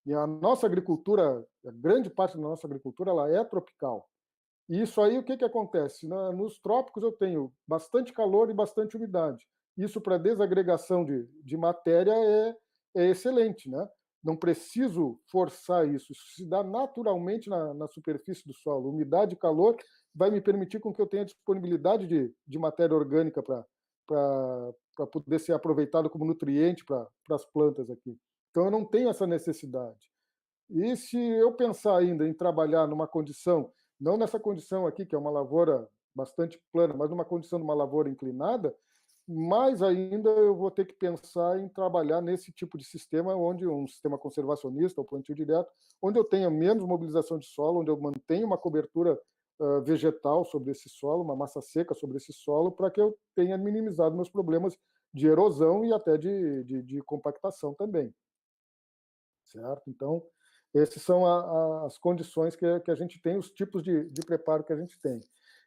[SPEAKER 2] E a nossa agricultura, a grande parte da nossa agricultura, ela é tropical. E isso aí, o que acontece? Nos trópicos eu tenho bastante calor e bastante umidade. Isso para desagregação de matéria é excelente, né? Não preciso forçar isso. Isso se dá naturalmente na superfície do solo. Umidade e calor vai me permitir com que eu tenha disponibilidade de matéria orgânica para poder ser aproveitado como nutriente para as plantas aqui. Então, eu não tenho essa necessidade. E se eu pensar ainda em trabalhar numa condição, não nessa condição aqui, que é uma lavoura bastante plana, mas numa condição de uma lavoura inclinada, mais ainda eu vou ter que pensar em trabalhar nesse tipo de sistema, onde um sistema conservacionista, ou plantio direto, onde eu tenha menos mobilização de solo, onde eu mantenha uma cobertura vegetal sobre esse solo, uma massa seca sobre esse solo, para que eu tenha minimizado meus problemas de erosão e até de compactação também. Certo? Então, essas são as condições que a gente tem, os tipos de preparo que a gente tem.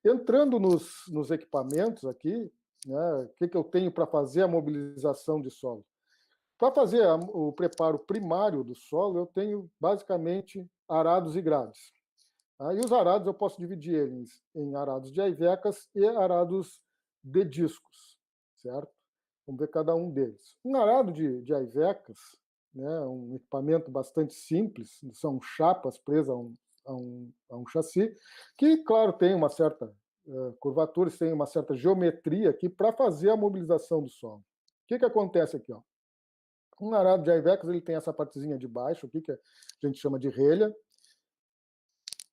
[SPEAKER 2] Entrando nos equipamentos aqui, né, o que eu tenho para fazer a mobilização de solo? Para fazer o preparo primário do solo, eu tenho basicamente arados e grades. E os arados eu posso dividir eles em arados de aivecas e arados de discos, certo? Vamos ver cada um deles. Um arado de aivecas, né, um equipamento bastante simples, são chapas presas a um chassi, que, claro, tem uma certa curvatura, tem uma certa geometria aqui para fazer a mobilização do solo. O que acontece aqui? Ó? Um arado de aivecas ele tem essa partezinha de baixo aqui, que a gente chama de relha,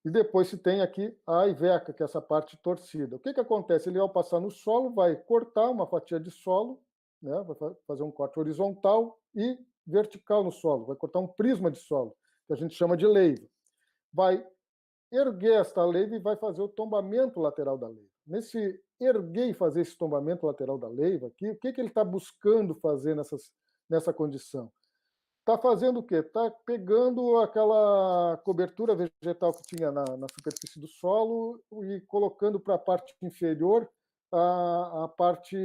[SPEAKER 2] e depois se tem aqui a aiveca, que é essa parte torcida. O que acontece? Ele, ao passar no solo, vai cortar uma fatia de solo, né? Vai fazer um corte horizontal e vertical no solo, vai cortar um prisma de solo, que a gente chama de leiva. Vai erguer esta leiva e vai fazer o tombamento lateral da leiva. Nesse erguer e fazer esse tombamento lateral da leiva aqui, o que ele está buscando fazer nessa condição? Está fazendo o quê? Está pegando aquela cobertura vegetal que tinha na superfície do solo e colocando para a parte inferior a parte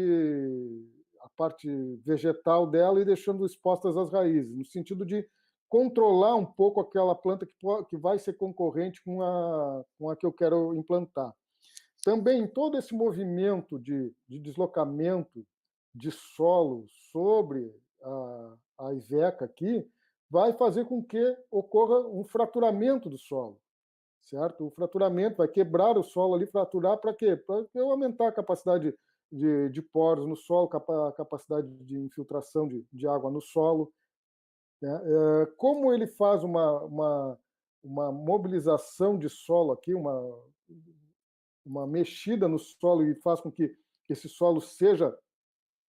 [SPEAKER 2] vegetal dela e deixando expostas as raízes, no sentido de controlar um pouco aquela planta que vai ser concorrente com a que eu quero implantar. Também todo esse movimento de deslocamento de solo sobre a iveca aqui vai fazer com que ocorra um fraturamento do solo, certo? O fraturamento vai quebrar o solo ali, fraturar para quê? Para eu aumentar a capacidade de poros no solo, a capacidade de infiltração de água no solo, né? Como ele faz uma mobilização de solo aqui, uma mexida no solo e faz com que esse solo seja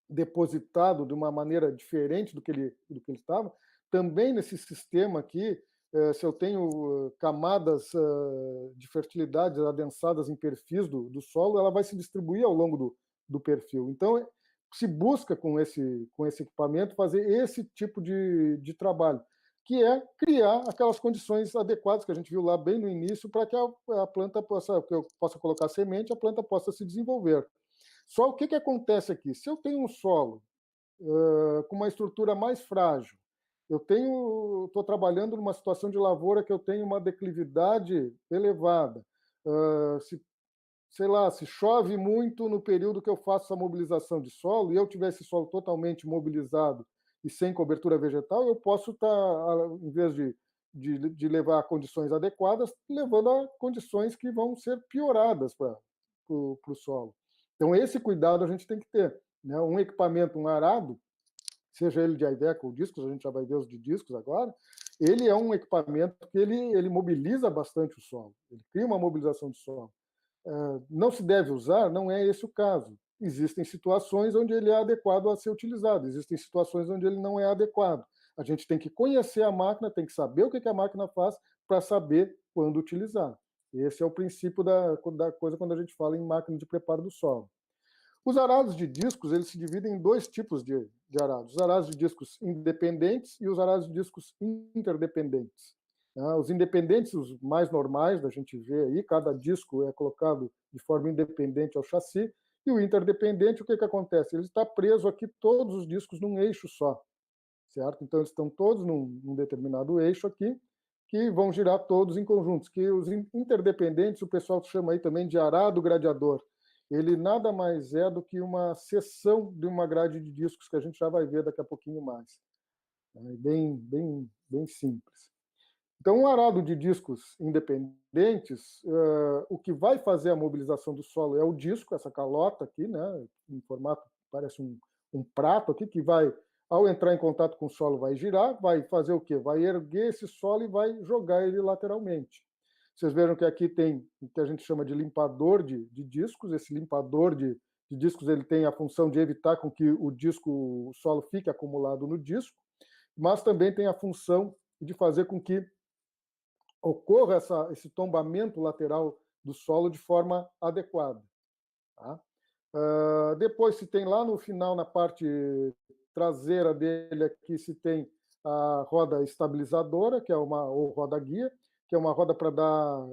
[SPEAKER 2] depositado de uma maneira diferente do que ele estava. Também nesse sistema aqui, se eu tenho camadas de fertilidade adensadas em perfis do solo, ela vai se distribuir ao longo do perfil. Então, se busca com esse equipamento fazer esse tipo de trabalho, que é criar aquelas condições adequadas que a gente viu lá bem no início para que a planta que eu possa colocar semente, a planta possa se desenvolver. Só o que acontece aqui? Se eu tenho um solo com uma estrutura mais frágil, estou trabalhando numa situação de lavoura que eu tenho uma declividade elevada, se chove muito no período que eu faço a mobilização de solo e eu tiver esse solo totalmente mobilizado e sem cobertura vegetal, eu posso estar, em vez de levar a condições adequadas, levando a condições que vão ser pioradas para o solo. Então, esse cuidado a gente tem que ter, né? Um equipamento, um arado, seja ele de iveca ou discos, a gente já vai ver os de discos agora, ele é um equipamento que ele mobiliza bastante o solo, ele cria uma mobilização de solo. Não se deve usar, não é esse o caso. Existem situações onde ele é adequado a ser utilizado, existem situações onde ele não é adequado. A gente tem que conhecer a máquina, tem que saber o que a máquina faz para saber quando utilizar. Esse é o princípio da coisa quando a gente fala em máquina de preparo do solo. Os arados de discos, eles se dividem em dois tipos de arados. Os arados de discos independentes e os arados de discos interdependentes. Os independentes, os mais normais da gente ver aí, cada disco é colocado de forma independente ao chassi, e o interdependente, o que acontece? Ele está preso aqui, todos os discos, num eixo só, certo? Então, eles estão todos num determinado eixo aqui, que vão girar todos em conjuntos, que os interdependentes, o pessoal chama aí também de arado gradeador. Ele nada mais é do que uma seção de uma grade de discos que a gente já vai ver daqui a pouquinho mais. É bem simples. Então, um arado de discos independentes, o que vai fazer a mobilização do solo é o disco, essa calota aqui, né, em formato, parece um prato aqui, que vai, ao entrar em contato com o solo, vai girar, vai fazer o quê? Vai erguer esse solo e vai jogar ele lateralmente. Vocês viram que aqui tem o que a gente chama de limpador de discos. Esse limpador de discos ele tem a função de evitar com que o solo fique acumulado no disco, mas também tem a função de fazer com que ocorra esse tombamento lateral do solo de forma adequada. Tá? Depois se tem lá no final, na parte traseira dele, aqui se tem a roda estabilizadora, que é ou roda guia, que é uma roda para dar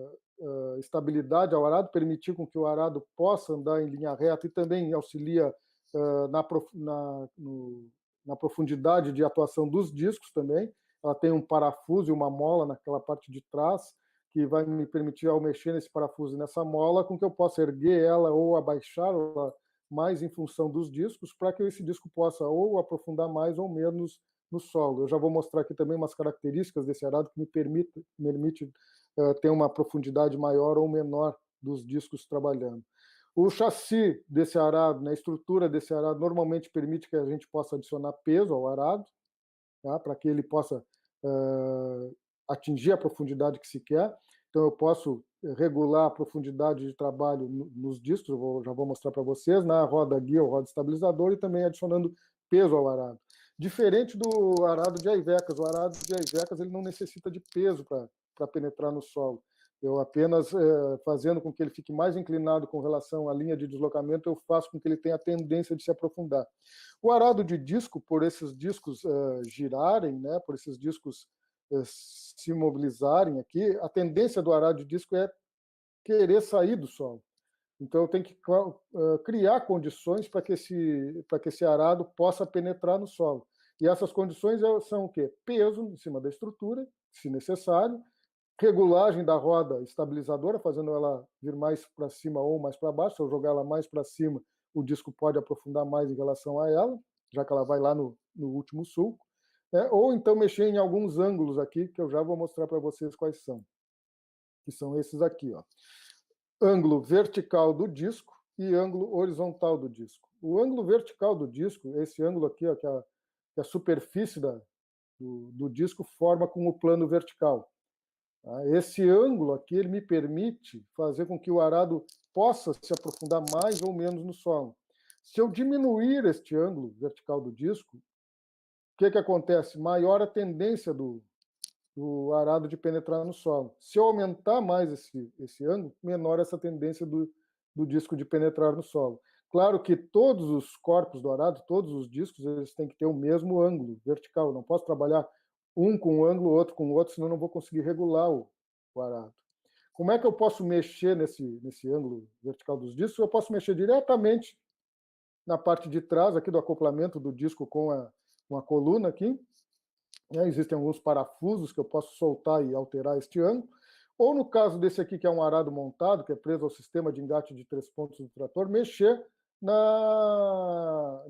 [SPEAKER 2] estabilidade ao arado, permitir com que o arado possa andar em linha reta e também auxilia na profundidade de atuação dos discos também. Ela tem um parafuso e uma mola naquela parte de trás, que vai me permitir, ao mexer nesse parafuso e nessa mola, com que eu possa erguer ela ou abaixá-la mais em função dos discos, para que esse disco possa ou aprofundar mais ou menos no solo. Eu já vou mostrar aqui também umas características desse arado que me permite ter uma profundidade maior ou menor dos discos trabalhando. O chassi desse arado, né, a estrutura desse arado, normalmente permite que a gente possa adicionar peso ao arado, tá, para que ele possa atingir a profundidade que se quer. Então, eu posso regular a profundidade de trabalho nos discos, já vou mostrar para vocês, na roda guia ou roda estabilizador, e também adicionando peso ao arado. Diferente do arado de aivecas, o arado de aivecas ele não necessita de peso para penetrar no solo. Eu apenas, fazendo com que ele fique mais inclinado com relação à linha de deslocamento, eu faço com que ele tenha a tendência de se aprofundar. O arado de disco, por esses discos girarem, né, por esses discos se mobilizarem aqui, a tendência do arado de disco é querer sair do solo. Então, eu tenho que criar condições para que esse arado possa penetrar no solo. E essas condições são o quê? Peso em cima da estrutura, se necessário, regulagem da roda estabilizadora, fazendo ela vir mais para cima ou mais para baixo. Se eu jogar ela mais para cima, o disco pode aprofundar mais em relação a ela, já que ela vai lá no último sulco. Ou então mexer em alguns ângulos aqui, que eu já vou mostrar para vocês quais são. Que são esses aqui, ó. Ângulo vertical do disco e ângulo horizontal do disco. O ângulo vertical do disco, esse ângulo aqui, ó, que a superfície do disco forma com o plano vertical. Esse ângulo aqui ele me permite fazer com que o arado possa se aprofundar mais ou menos no solo. Se eu diminuir este ângulo vertical do disco, o que acontece? Maior a tendência do arado de penetrar no solo. Se eu aumentar mais esse ângulo, menor essa tendência do disco de penetrar no solo. Claro que todos os corpos do arado, todos os discos, eles têm que ter o mesmo ângulo vertical. Eu não posso trabalhar um com um ângulo, outro com o outro, senão eu não vou conseguir regular o arado. Como é que eu posso mexer nesse ângulo vertical dos discos? Eu posso mexer diretamente na parte de trás aqui do acoplamento do disco com a coluna aqui. Existem alguns parafusos que eu posso soltar e alterar este ângulo. Ou no caso desse aqui, que é um arado montado, que é preso ao sistema de engate de 3 pontos do trator, mexer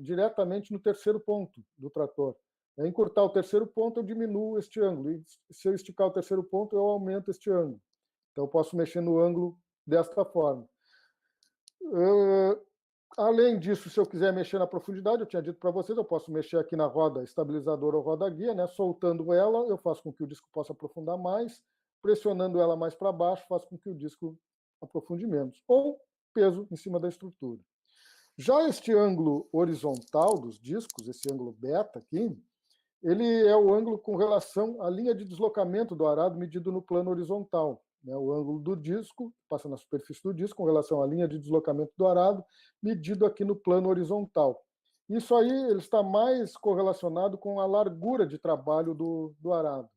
[SPEAKER 2] diretamente no terceiro ponto do trator. Encurtar o terceiro ponto, eu diminuo este ângulo. E se eu esticar o terceiro ponto, eu aumento este ângulo. Então, eu posso mexer no ângulo desta forma. Além disso, se eu quiser mexer na profundidade, eu tinha dito para vocês, eu posso mexer aqui na roda estabilizadora ou roda guia, né? Soltando ela, eu faço com que o disco possa aprofundar mais, pressionando ela mais para baixo, faço com que o disco aprofunde menos. Ou peso em cima da estrutura. Já este ângulo horizontal dos discos, esse ângulo beta aqui, ele é o ângulo com relação à linha de deslocamento do arado medido no plano horizontal. O ângulo do disco, passa na superfície do disco, com relação à linha de deslocamento do arado, medido aqui no plano horizontal. Isso aí ele está mais correlacionado com a largura de trabalho do arado.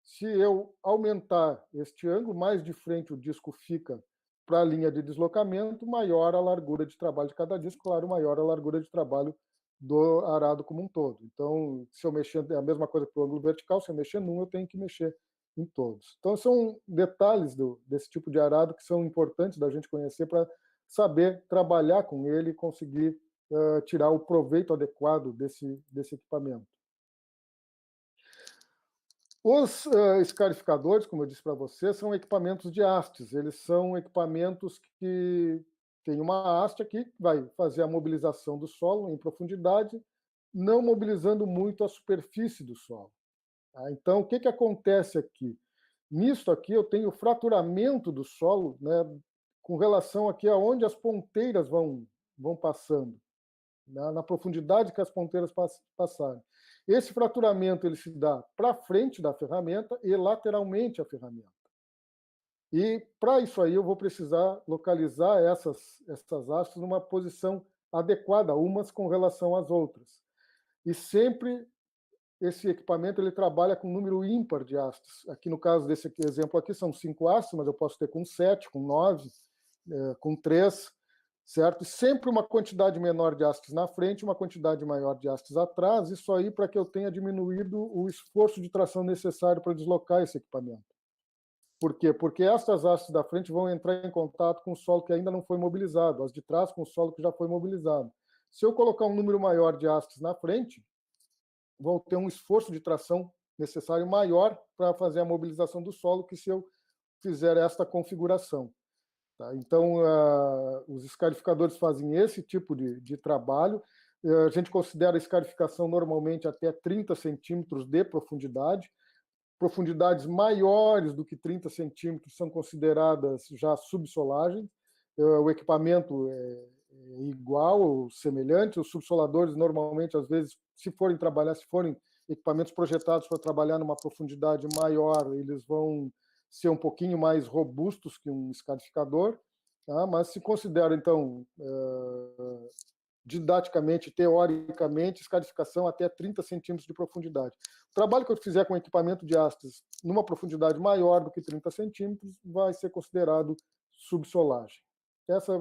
[SPEAKER 2] Se eu aumentar este ângulo, mais de frente o disco fica para a linha de deslocamento, maior a largura de trabalho de cada disco, claro, maior a largura de trabalho do arado como um todo. Então, se eu mexer, é a mesma coisa que o ângulo vertical, se eu mexer num, eu tenho que mexer em todos. Então, são detalhes desse tipo de arado que são importantes da gente conhecer para saber trabalhar com ele e conseguir tirar o proveito adequado desse equipamento. Os escarificadores, como eu disse para você, são equipamentos de hastes. Eles são equipamentos que têm uma haste aqui, que vai fazer a mobilização do solo em profundidade, não mobilizando muito a superfície do solo. Então, o que acontece aqui? Nisso aqui, eu tenho fraturamento do solo, né, com relação aqui aonde as ponteiras vão passando, na profundidade que as ponteiras passarem. Esse fraturamento ele se dá para frente da ferramenta e lateralmente à ferramenta. E, para isso aí, eu vou precisar localizar essas hastes numa posição adequada, umas com relação às outras. E sempre esse equipamento ele trabalha com número ímpar de hastes. Aqui no caso desse exemplo aqui são 5 hastes, mas eu posso ter com 7, com 9, com 3, certo? E sempre uma quantidade menor de hastes na frente, uma quantidade maior de hastes atrás, isso aí para que eu tenha diminuído o esforço de tração necessário para deslocar esse equipamento. Por quê? Porque estas hastes da frente vão entrar em contato com o solo que ainda não foi mobilizado, as de trás com o solo que já foi mobilizado. Se eu colocar um número maior de hastes na frente, vão ter um esforço de tração necessário maior para fazer a mobilização do solo que se eu fizer esta configuração. Tá? Então, os escarificadores fazem esse tipo de trabalho. A gente considera a escarificação normalmente até 30 centímetros de profundidade. Profundidades maiores do que 30 centímetros são consideradas já subsolagens. O equipamento é igual ou semelhante. Os subsoladores, normalmente, às vezes, se forem equipamentos projetados para trabalhar numa profundidade maior, eles vão ser um pouquinho mais robustos que um escarificador, tá? Mas se considera, então, didaticamente, teoricamente, escarificação até 30 centímetros de profundidade. O trabalho que eu fizer com equipamento de hastes numa profundidade maior do que 30 centímetros vai ser considerado subsolagem. Essa é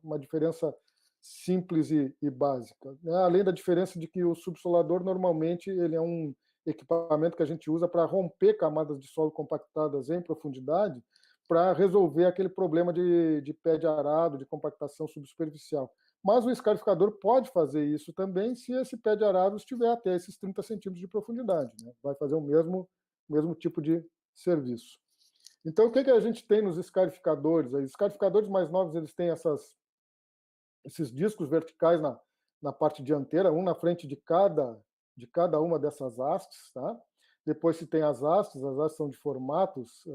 [SPEAKER 2] uma diferença simples e básica, né? Além da diferença de que o subsolador, normalmente, ele é um equipamento que a gente usa para romper camadas de solo compactadas em profundidade, para resolver aquele problema de pé de arado, de compactação subsuperficial. Mas o escarificador pode fazer isso também se esse pé de arado estiver até esses 30 centímetros de profundidade, né? Vai fazer o mesmo tipo de serviço. Então, o que a gente tem nos escarificadores? Os escarificadores mais novos, eles têm esses discos verticais na parte dianteira, um na frente de cada uma dessas hastes, tá? Depois se tem as hastes são de formatos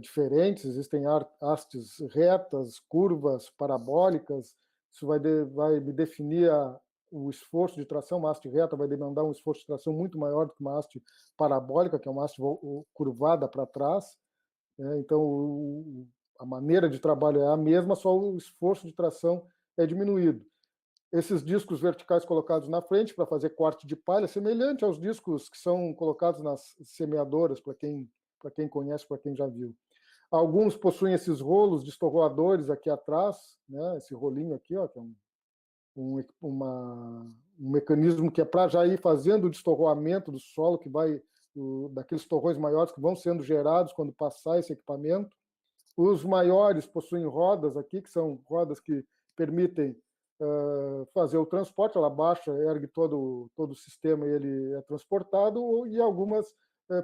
[SPEAKER 2] diferentes, existem hastes retas, curvas, parabólicas. Isso vai me definir o esforço de tração. Uma haste reta vai demandar um esforço de tração muito maior do que uma haste parabólica, que é uma haste curvada para trás. Então, a maneira de trabalho é a mesma, só o esforço de tração é diminuído. Esses discos verticais colocados na frente para fazer corte de palha, semelhante aos discos que são colocados nas semeadoras, para quem conhece, para quem já viu. Alguns possuem esses rolos de estorroadores aqui atrás, né? Esse rolinho aqui, ó, que é um mecanismo que é para já ir fazendo o destorroamento do solo, que vai daqueles torrões maiores que vão sendo gerados quando passar esse equipamento. Os maiores possuem rodas aqui, que são rodas que permitem fazer o transporte. Ela baixa, ergue todo o sistema e ele é transportado, e algumas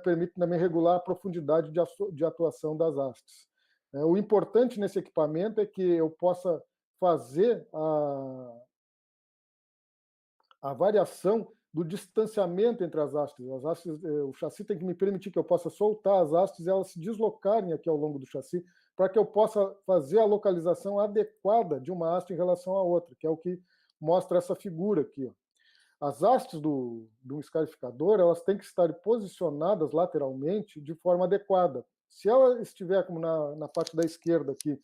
[SPEAKER 2] permitem também regular a profundidade de atuação das hastes. O importante nesse equipamento é que eu possa fazer a variação do distanciamento entre as hastes. O chassi tem que me permitir que eu possa soltar as hastes e elas se deslocarem aqui ao longo do chassi, para que eu possa fazer a localização adequada de uma haste em relação à outra, que é o que mostra essa figura aqui, ó. As hastes do escarificador, elas têm que estar posicionadas lateralmente de forma adequada. Se ela estiver, como na parte da esquerda aqui,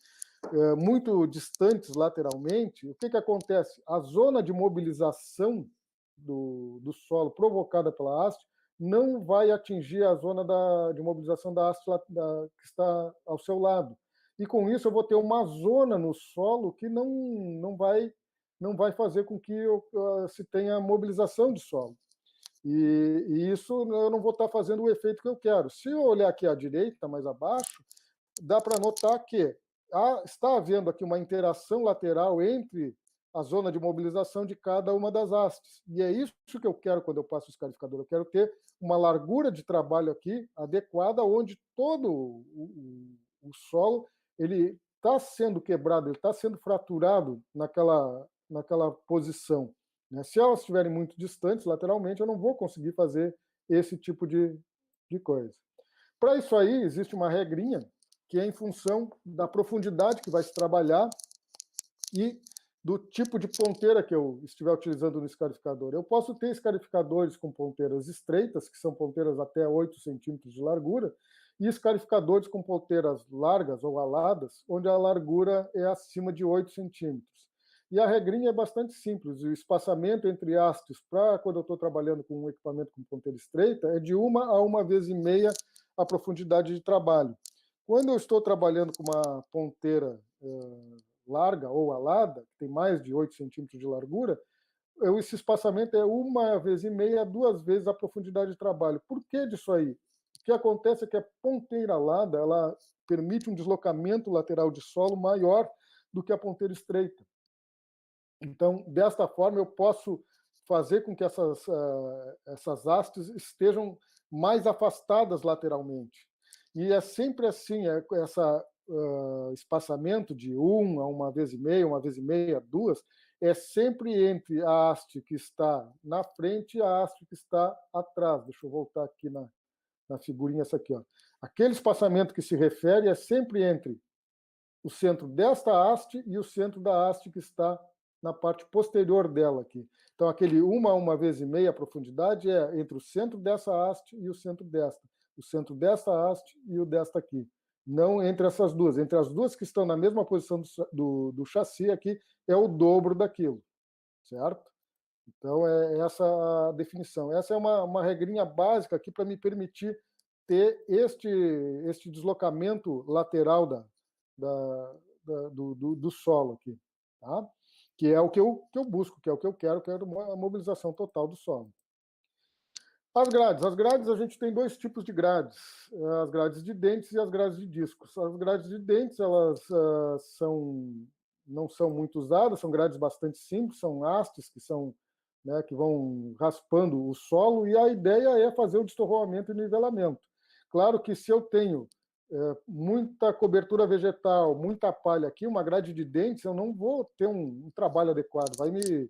[SPEAKER 2] muito distantes lateralmente, o que acontece? A zona de mobilização do solo provocada pela haste não vai atingir a zona de mobilização da haste que está ao seu lado. E com isso eu vou ter uma zona no solo que não vai fazer com que se tenha mobilização de solo. E isso eu não vou estar fazendo o efeito que eu quero. Se eu olhar aqui à direita, mais abaixo, dá para notar que está havendo aqui uma interação lateral entre a zona de mobilização de cada uma das hastes. E é isso que eu quero quando eu passo o escarificador. Eu quero ter uma largura de trabalho aqui adequada, onde todo o solo ele está sendo quebrado, ele está sendo fraturado naquela posição. Se elas estiverem muito distantes lateralmente, eu não vou conseguir fazer esse tipo de coisa. Para isso aí, existe uma regrinha que é em função da profundidade que vai se trabalhar e do tipo de ponteira que eu estiver utilizando no escarificador. Eu posso ter escarificadores com ponteiras estreitas, que são ponteiras até 8 centímetros de largura, e escarificadores com ponteiras largas ou aladas, onde a largura é acima de 8 centímetros. E a regrinha é bastante simples. O espaçamento entre hastes, para quando eu estou trabalhando com um equipamento com ponteira estreita, é de 1 a 1,5 vezes a profundidade de trabalho. Quando eu estou trabalhando com uma ponteira larga ou alada, que tem mais de 8 centímetros de largura, esse espaçamento é 1,5 vezes a 2 vezes a profundidade de trabalho. Por que disso aí? O que acontece é que a ponteira alada ela permite um deslocamento lateral de solo maior do que a ponteira estreita. Então, desta forma, eu posso fazer com que essas hastes estejam mais afastadas lateralmente. E é sempre assim, esse espaçamento de 1 a 1,5 vezes, 1,5 vezes, 2, é sempre entre a haste que está na frente e a haste que está atrás. Deixa eu voltar aqui na figurinha, essa aqui, ó. Aquele espaçamento que se refere é sempre entre o centro desta haste e o centro da haste que está na parte posterior dela aqui. Então, aquele 1 a 1,5 vezes a profundidade é entre o centro dessa haste e o centro desta. O centro desta haste e o desta aqui. Não entre essas duas. Entre as duas que estão na mesma posição do chassi aqui, é o dobro daquilo. Certo? Então, é essa a definição. Essa é uma regrinha básica aqui para me permitir ter este deslocamento lateral do solo aqui. Tá? que é o que eu busco, que é o que eu quero a mobilização total do solo. As grades a gente tem dois tipos de grades, as grades de dentes e as grades de discos. As grades de dentes, elas não são muito usadas, são grades bastante simples, são hastes que são, né, que vão raspando o solo, e a ideia é fazer o destorroamento e nivelamento. Claro que se eu tenho muita cobertura vegetal, muita palha aqui, uma grade de dentes, eu não vou ter um trabalho adequado, vai me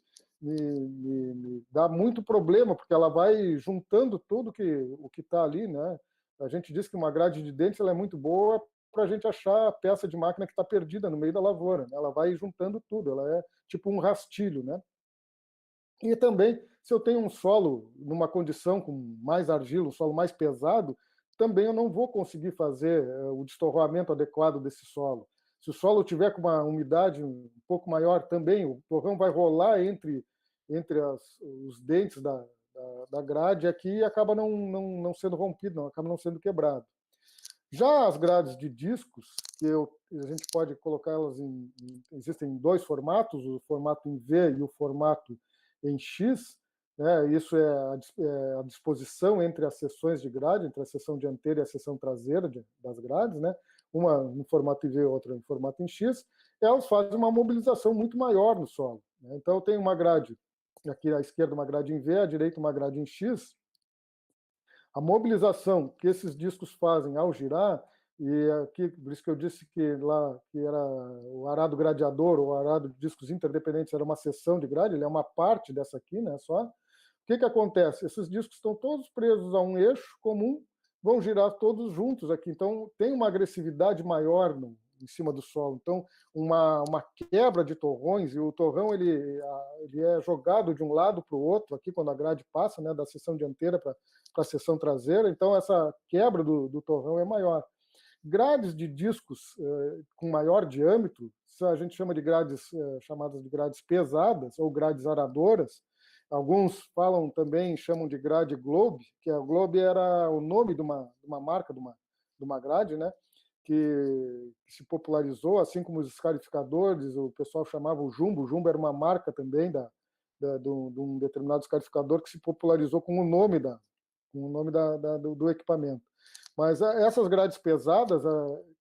[SPEAKER 2] dá muito problema, porque ela vai juntando tudo o que está ali, né? A gente diz que uma grade de dentes ela é muito boa para a gente achar a peça de máquina que está perdida no meio da lavoura, né? Ela vai juntando tudo, ela é tipo um rastilho, né? E também, se eu tenho um solo numa condição com mais argila, um solo mais pesado, também eu não vou conseguir fazer o destorroamento adequado desse solo. Se o solo tiver com uma umidade um pouco maior também, o torrão vai rolar entre os dentes da grade aqui e acaba não sendo rompido, acaba não sendo quebrado. Já as grades de discos, a gente pode colocar elas existem dois formatos, o formato em V e o formato em X, né? Isso é a disposição entre as seções de grade, entre a seção dianteira e a seção traseira das grades, né? Uma no formato em V e outra em formato em X, elas fazem uma mobilização muito maior no solo, né? Então eu tenho uma grade, aqui à esquerda uma grade em V, à direita uma grade em X. A mobilização que esses discos fazem ao girar, e aqui, por isso que eu disse que lá que era o arado gradeador, ou arado de discos interdependentes, era uma seção de grade, ele é uma parte dessa aqui, né, só. O que acontece? Esses discos estão todos presos a um eixo comum, vão girar todos juntos aqui, então tem uma agressividade maior em cima do solo. Então, uma quebra de torrões, e o torrão ele é jogado de um lado para o outro, aqui quando a grade passa, né, da seção dianteira para a seção traseira, então essa quebra do torrão é maior. Grades de discos com maior diâmetro, a gente chama de grades chamadas de grades pesadas ou grades aradoras. Alguns falam também, chamam de grade Globe, que a Globe era o nome de uma marca, de uma grade, né? Que se popularizou, assim como os escarificadores, o pessoal chamava o Jumbo. O Jumbo era uma marca também de um determinado escarificador que se popularizou com o nome do equipamento. Mas essas grades pesadas,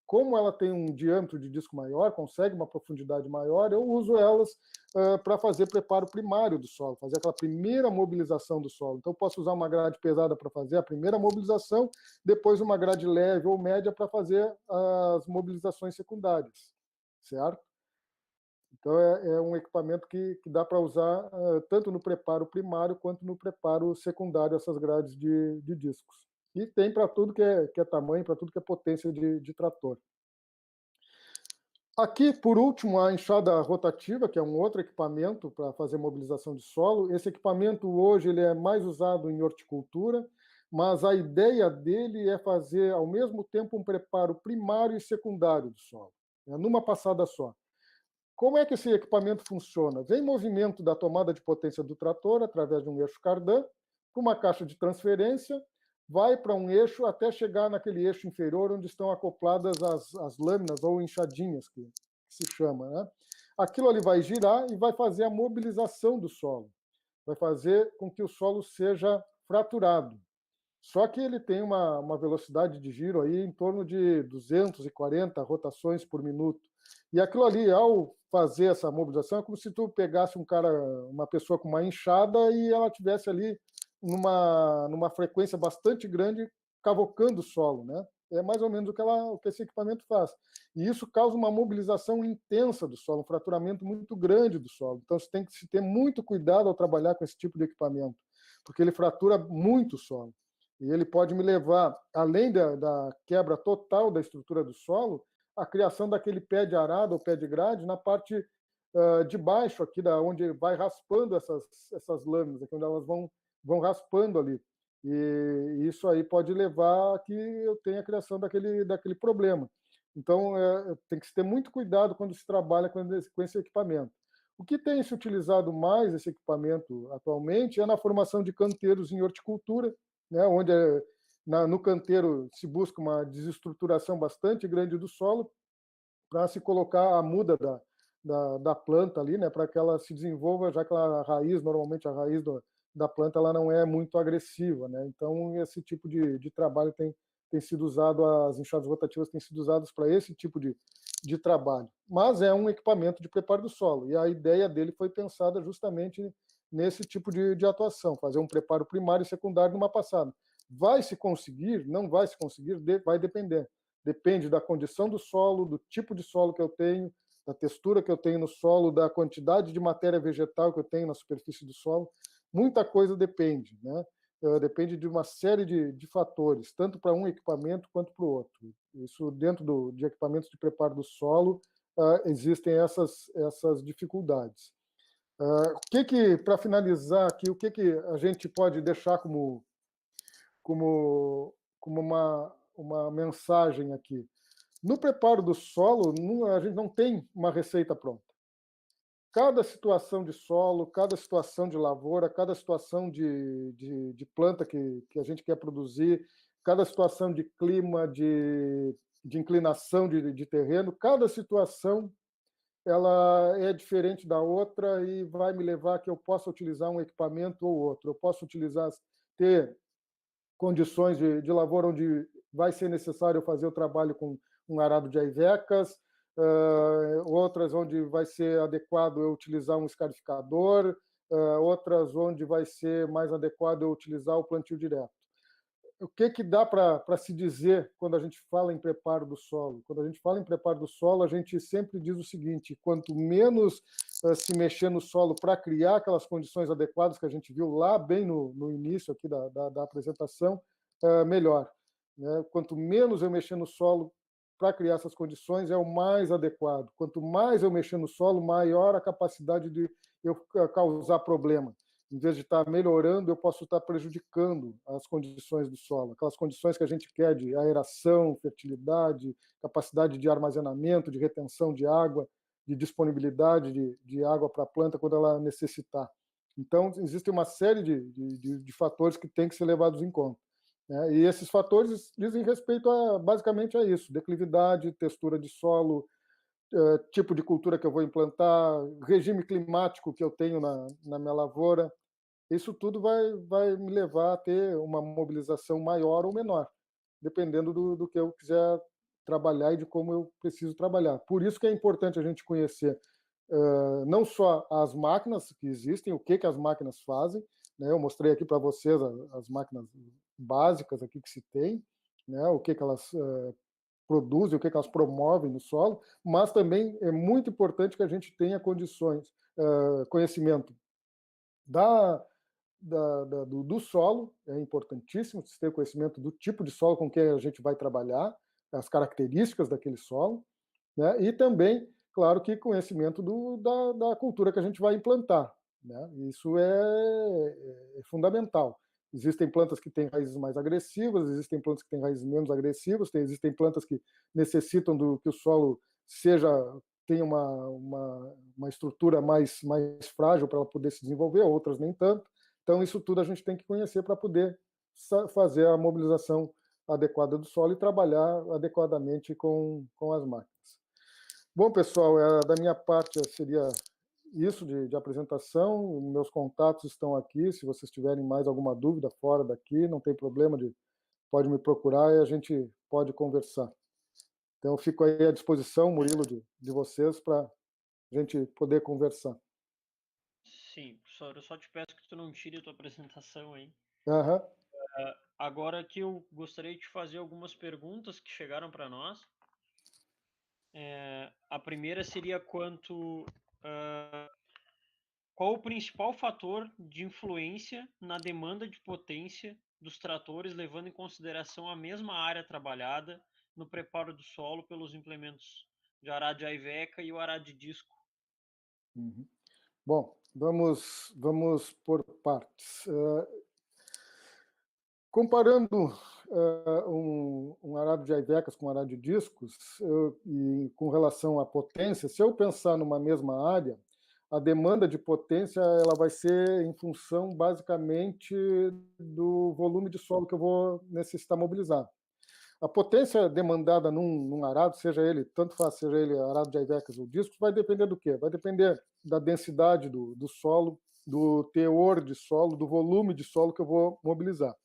[SPEAKER 2] como ela tem um diâmetro de disco maior, consegue uma profundidade maior, eu uso elas para fazer preparo primário do solo, fazer aquela primeira mobilização do solo. Então, eu posso usar uma grade pesada para fazer a primeira mobilização, depois uma grade leve ou média para fazer as mobilizações secundárias, certo? Então, é um equipamento que dá para usar tanto no preparo primário quanto no preparo secundário, essas grades de discos. E tem para tudo que é tamanho, para tudo que é potência de trator. Aqui, por último, a enxada rotativa, que é um outro equipamento para fazer mobilização de solo. Esse equipamento hoje ele é mais usado em horticultura, mas a ideia dele é fazer, ao mesmo tempo, um preparo primário e secundário do solo, numa passada só. Como é que esse equipamento funciona? Vem movimento da tomada de potência do trator através de um eixo cardan, com uma caixa de transferência, vai para um eixo até chegar naquele eixo inferior onde estão acopladas as lâminas ou enxadinhas, que se chama, né? Aquilo ali vai girar e vai fazer a mobilização do solo, vai fazer com que o solo seja fraturado. Só que ele tem uma velocidade de giro aí em torno de 240 rotações por minuto. E aquilo ali, ao fazer essa mobilização, é como se tu pegasse uma pessoa com uma enxada e ela tivesse ali numa frequência bastante grande cavocando o solo, né? É mais ou menos o que esse equipamento faz. E isso causa uma mobilização intensa do solo, um fraturamento muito grande do solo. Então, você tem que se ter muito cuidado ao trabalhar com esse tipo de equipamento, porque ele fratura muito o solo. E ele pode me levar, além da quebra total da estrutura do solo, a criação daquele pé de arado ou pé de grade na parte de baixo, aqui onde vai raspando essas lâminas, aqui onde elas vão raspando ali. E isso aí pode levar a que eu tenha a criação daquele problema. Então, tem que se ter muito cuidado quando se trabalha com esse equipamento. O que tem se utilizado mais esse equipamento atualmente é na formação de canteiros em horticultura, né, onde no canteiro se busca uma desestruturação bastante grande do solo para se colocar a muda da planta ali, né, para que ela se desenvolva, já que a raiz, normalmente a raiz da planta, ela não é muito agressiva, né? Então, esse tipo de trabalho tem sido usado, as enxadas rotativas têm sido usadas para esse tipo de trabalho. Mas é um equipamento de preparo do solo, e a ideia dele foi pensada justamente nesse tipo de atuação, fazer um preparo primário e secundário numa passada. Vai se conseguir? Não vai se conseguir? Vai depender. Depende da condição do solo, do tipo de solo que eu tenho, da textura que eu tenho no solo, da quantidade de matéria vegetal que eu tenho na superfície do solo. Muita coisa depende, né? Depende de uma série de fatores, tanto para um equipamento quanto para o outro. Isso dentro de equipamentos de preparo do solo, existem essas dificuldades. Para finalizar aqui, o que a gente pode deixar como uma mensagem aqui? No preparo do solo, a gente não tem uma receita pronta. Cada situação de solo, cada situação de lavoura, cada situação de planta que a gente quer produzir, cada situação de clima, de inclinação de terreno, cada situação ela é diferente da outra e vai me levar a que eu possa utilizar um equipamento ou outro. Eu posso ter condições de lavoura onde vai ser necessário fazer o trabalho com um arado de aivecas, outras onde vai ser adequado eu utilizar um escarificador, outras onde vai ser mais adequado eu utilizar o plantio direto. O que dá para se dizer quando a gente fala em preparo do solo? Quando a gente fala em preparo do solo, a gente sempre diz o seguinte: quanto menos se mexer no solo para criar aquelas condições adequadas que a gente viu lá bem no início aqui da apresentação, melhor. Né? Quanto menos eu mexer no solo para criar essas condições, é o mais adequado. Quanto mais eu mexer no solo, maior a capacidade de eu causar problema. Em vez de estar melhorando, eu posso estar prejudicando as condições do solo, aquelas condições que a gente quer de aeração, fertilidade, capacidade de armazenamento, de retenção de água, de disponibilidade de água para a planta quando ela necessitar. Então, existe uma série de fatores que têm que ser levados em conta. Né? E esses fatores dizem respeito basicamente a isso: declividade, textura de solo, tipo de cultura que eu vou implantar, regime climático que eu tenho na minha lavoura. Isso tudo vai me levar a ter uma mobilização maior ou menor, dependendo do que eu quiser trabalhar e de como eu preciso trabalhar. Por isso que é importante a gente conhecer não só as máquinas que existem, o que as máquinas fazem, né? Eu mostrei aqui para vocês as máquinas básicas aqui que se tem, né? O que elas produzem, o que elas promovem no solo, mas também é muito importante que a gente tenha conhecimento do solo, é importantíssimo se ter conhecimento do tipo de solo com que a gente vai trabalhar, as características daquele solo, né? E também, claro, que conhecimento da cultura que a gente vai implantar. Né? Isso é fundamental. Existem plantas que têm raízes mais agressivas, existem plantas que têm raízes menos agressivas, existem plantas que necessitam que o solo tenha uma estrutura mais frágil para ela poder se desenvolver, outras nem tanto. Então, isso tudo a gente tem que conhecer para poder fazer a mobilização adequada do solo e trabalhar adequadamente com as máquinas. Bom, pessoal, da minha parte seria isso de apresentação. Meus contatos estão aqui. Se vocês tiverem mais alguma dúvida fora daqui, não tem problema, pode me procurar e a gente pode conversar. Então, eu fico aí à disposição, Murilo, de vocês, para a gente poder conversar.
[SPEAKER 1] Sim, professor, eu só te peço que tu não tire a tua apresentação aí.
[SPEAKER 2] Uhum.
[SPEAKER 1] Agora que eu gostaria de te fazer algumas perguntas que chegaram para nós. A primeira seria qual o principal fator de influência na demanda de potência dos tratores, levando em consideração a mesma área trabalhada no preparo do solo pelos implementos de arado de aiveca e o arado de disco?
[SPEAKER 2] Uhum. Bom, vamos por partes. Comparando um arado de aivecas com um arado de discos, e com relação à potência, se eu pensar numa mesma área, a demanda de potência ela vai ser em função, basicamente, do volume de solo que eu vou necessitar mobilizar. A potência demandada num arado, seja ele, tanto faz, seja ele arado de aivecas ou discos, vai depender do quê? Vai depender da densidade do solo, do teor de solo, do volume de solo que eu vou mobilizar.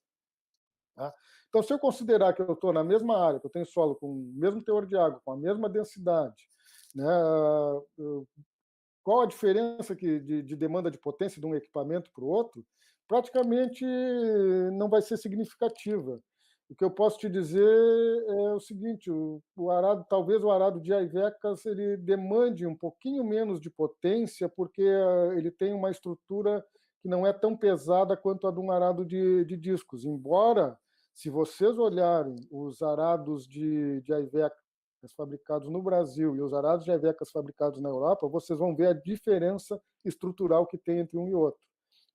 [SPEAKER 2] Tá? Então, se eu considerar que eu estou na mesma área, que eu tenho solo com o mesmo teor de água, com a mesma densidade, né, qual a diferença de demanda de potência de um equipamento para o outro? Praticamente não vai ser significativa. O que eu posso te dizer é o seguinte: o arado, talvez o arado de aivecas, ele demande um pouquinho menos de potência, porque ele tem uma estrutura que não é tão pesada quanto a de um arado de discos. Embora, se vocês olharem os arados de aivecas fabricados no Brasil e os arados de aivecas fabricados na Europa, vocês vão ver a diferença estrutural que tem entre um e outro.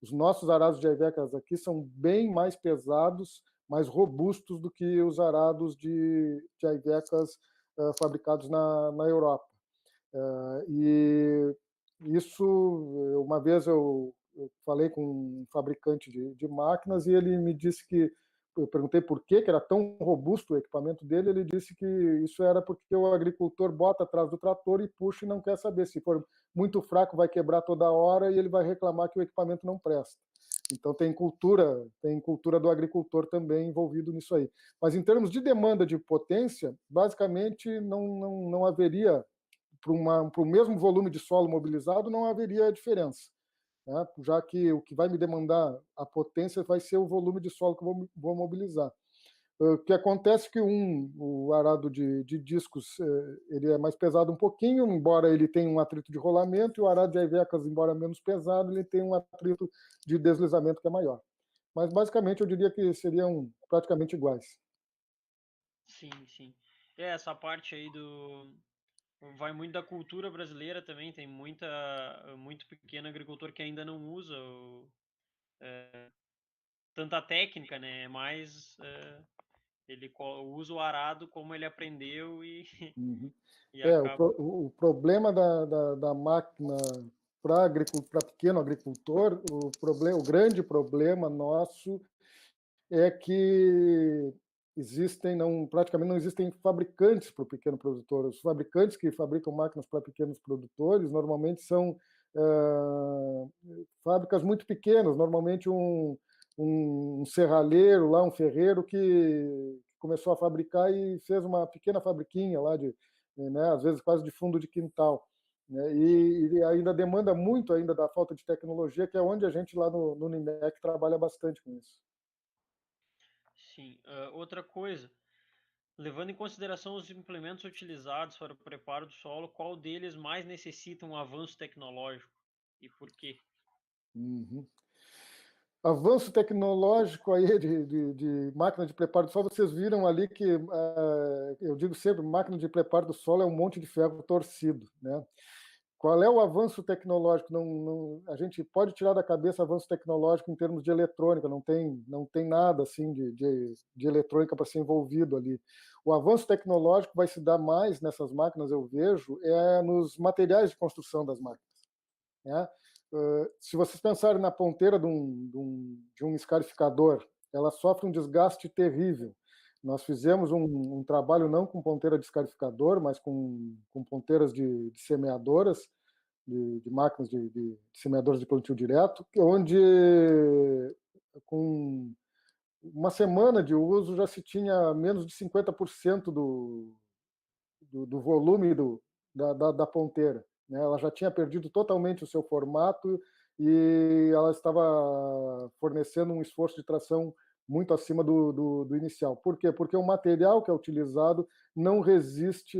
[SPEAKER 2] Os nossos arados de aivecas aqui são bem mais pesados, mais robustos do que os arados de aivecas fabricados na Europa. E isso, uma vez eu falei com um fabricante de máquinas e ele me disse que, eu perguntei por que era tão robusto o equipamento dele, ele disse que isso era porque o agricultor bota atrás do trator e puxa e não quer saber. Se for muito fraco, vai quebrar toda hora e ele vai reclamar que o equipamento não presta. Então tem cultura do agricultor também envolvido nisso aí. Mas em termos de demanda de potência, basicamente não haveria, para o mesmo volume de solo mobilizado, não haveria diferença, né? Já que o que vai me demandar a potência vai ser o volume de solo que eu vou mobilizar. O que acontece é que o arado de discos ele é mais pesado um pouquinho, embora ele tenha um atrito de rolamento, e o arado de aivecas, embora menos pesado, ele tem um atrito de deslizamento que é maior. Mas, basicamente, eu diria que seriam praticamente iguais.
[SPEAKER 1] Sim, sim. Essa parte aí vai muito da cultura brasileira também, tem muito pequeno agricultor que ainda não usa tanta técnica, né? Mas ele usa o arado como ele aprendeu e,
[SPEAKER 2] Uhum.
[SPEAKER 1] e acaba.
[SPEAKER 2] O problema da máquina para pequeno agricultor, o grande problema nosso é que praticamente não existem fabricantes para o pequeno produtor. Os fabricantes que fabricam máquinas para pequenos produtores normalmente são fábricas muito pequenas, normalmente um serralheiro lá, um ferreiro que começou a fabricar e fez uma pequena fabriquinha lá né, às vezes quase de fundo de quintal, né, e ainda demanda muito ainda da falta de tecnologia, que é onde a gente lá no Unimec trabalha bastante com isso.
[SPEAKER 1] Sim. Outra coisa, levando em consideração os implementos utilizados para o preparo do solo, qual deles mais necessita um avanço tecnológico e por quê?
[SPEAKER 2] Uhum. Avanço tecnológico aí de máquina de preparo do solo, vocês viram ali que, eu digo sempre, máquina de preparo do solo é um monte de ferro torcido, né? Qual é o avanço tecnológico? A gente pode tirar da cabeça avanço tecnológico em termos de eletrônica, não tem nada assim de eletrônica para ser envolvido ali. O avanço tecnológico vai se dar mais nessas máquinas, eu vejo, nos materiais de construção das máquinas, né? Se vocês pensarem na ponteira de um escarificador, ela sofre um desgaste terrível. Nós fizemos um trabalho não com ponteira de escarificador, mas com ponteiras de semeadoras, de máquinas de semeadoras de plantio direto, onde com uma semana de uso já se tinha menos de 50% do volume da ponteira, né? Ela já tinha perdido totalmente o seu formato e ela estava fornecendo um esforço de tração muito acima do inicial. Por quê? Porque o material que é utilizado não resiste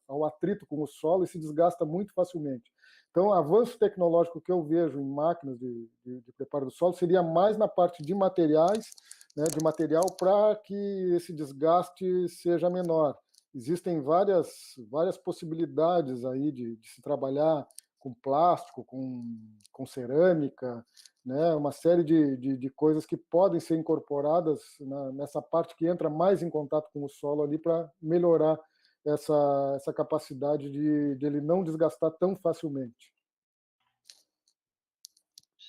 [SPEAKER 2] ao atrito com o solo e se desgasta muito facilmente. Então, o avanço tecnológico que eu vejo em máquinas de preparo do solo seria mais na parte de materiais, né, de material, para que esse desgaste seja menor. Existem várias possibilidades aí de se trabalhar com plástico, com cerâmica, né? Uma série de coisas que podem ser incorporadas nessa parte que entra mais em contato com o solo ali para melhorar essa capacidade de ele não desgastar tão facilmente.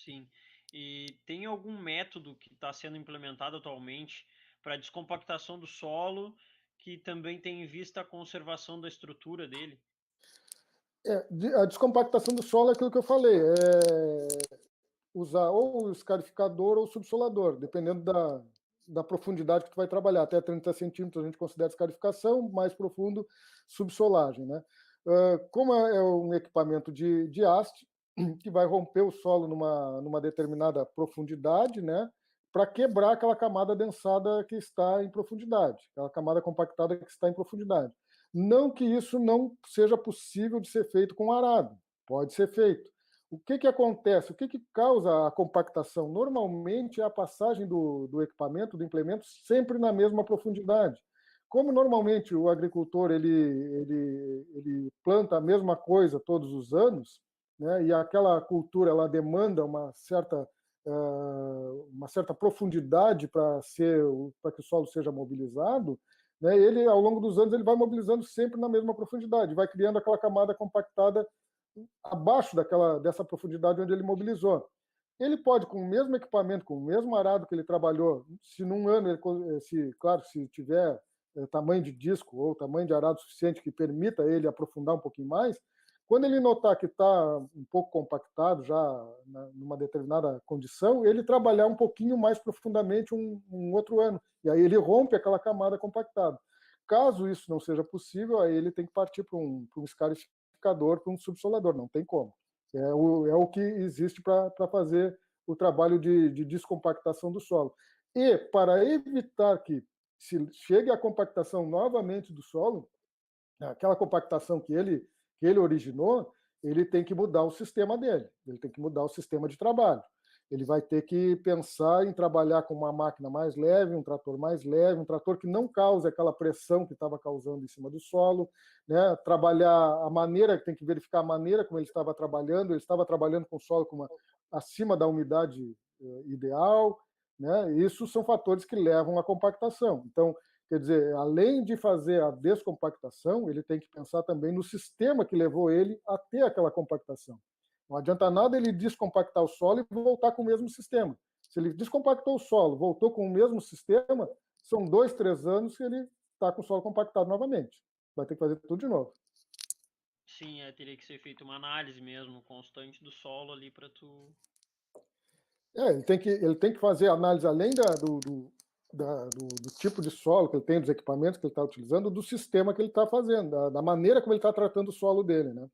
[SPEAKER 1] Sim. E tem algum método que está sendo implementado atualmente para descompactação do solo, que também tem em vista a conservação da estrutura dele?
[SPEAKER 2] A descompactação do solo é aquilo que eu falei, usar ou o escarificador ou o subsolador, dependendo da profundidade que tu vai trabalhar. Até 30 centímetros a gente considera escarificação, mais profundo, subsolagem, né? Como é um equipamento de haste, que vai romper o solo numa determinada profundidade, né? Para quebrar aquela camada densada que está em profundidade, aquela camada compactada que está em profundidade. Não que isso não seja possível de ser feito com arado, pode ser feito. O que acontece? O que causa a compactação? Normalmente é a passagem do equipamento, do implemento, sempre na mesma profundidade. Como normalmente o agricultor ele planta a mesma coisa todos os anos, né, e aquela cultura ela demanda uma certa profundidade para que o solo seja mobilizado, né, ele ao longo dos anos ele vai mobilizando sempre na mesma profundidade, vai criando aquela camada compactada abaixo dessa profundidade onde ele mobilizou. Ele pode, com o mesmo equipamento, com o mesmo arado que ele trabalhou, se num ano, claro, se tiver tamanho de disco ou tamanho de arado suficiente que permita ele aprofundar um pouquinho mais, quando ele notar que está um pouco compactado já numa determinada condição, ele trabalhar um pouquinho mais profundamente um outro ano. E aí ele rompe aquela camada compactada. Caso isso não seja possível, aí ele tem que partir para um escarificador, para um subsolador, não tem como. É o que existe para fazer o trabalho de descompactação do solo. E para evitar que se chegue à compactação novamente do solo, aquela compactação que ele originou, ele tem que mudar o sistema dele, ele tem que mudar o sistema de trabalho. Ele vai ter que pensar em trabalhar com uma máquina mais leve, um trator mais leve, um trator que não cause aquela pressão que estava causando em cima do solo, né? Trabalhar a maneira, tem que verificar a maneira como ele estava trabalhando com o solo acima da umidade ideal, né? Isso são fatores que levam à compactação. Então, quer dizer, além de fazer a descompactação, ele tem que pensar também no sistema que levou ele a ter aquela compactação. Não adianta nada ele descompactar o solo e voltar com o mesmo sistema. Se ele descompactou o solo, voltou com o mesmo sistema, são 2, 3 anos que ele está com o solo compactado novamente. Vai ter que fazer tudo de novo.
[SPEAKER 1] Sim, teria que ser feita uma análise mesmo constante do solo ali para tu...
[SPEAKER 2] Ele tem que fazer análise além do tipo de solo que ele tem, dos equipamentos que ele está utilizando, do sistema que ele está fazendo, da maneira como ele está tratando o solo dele, né?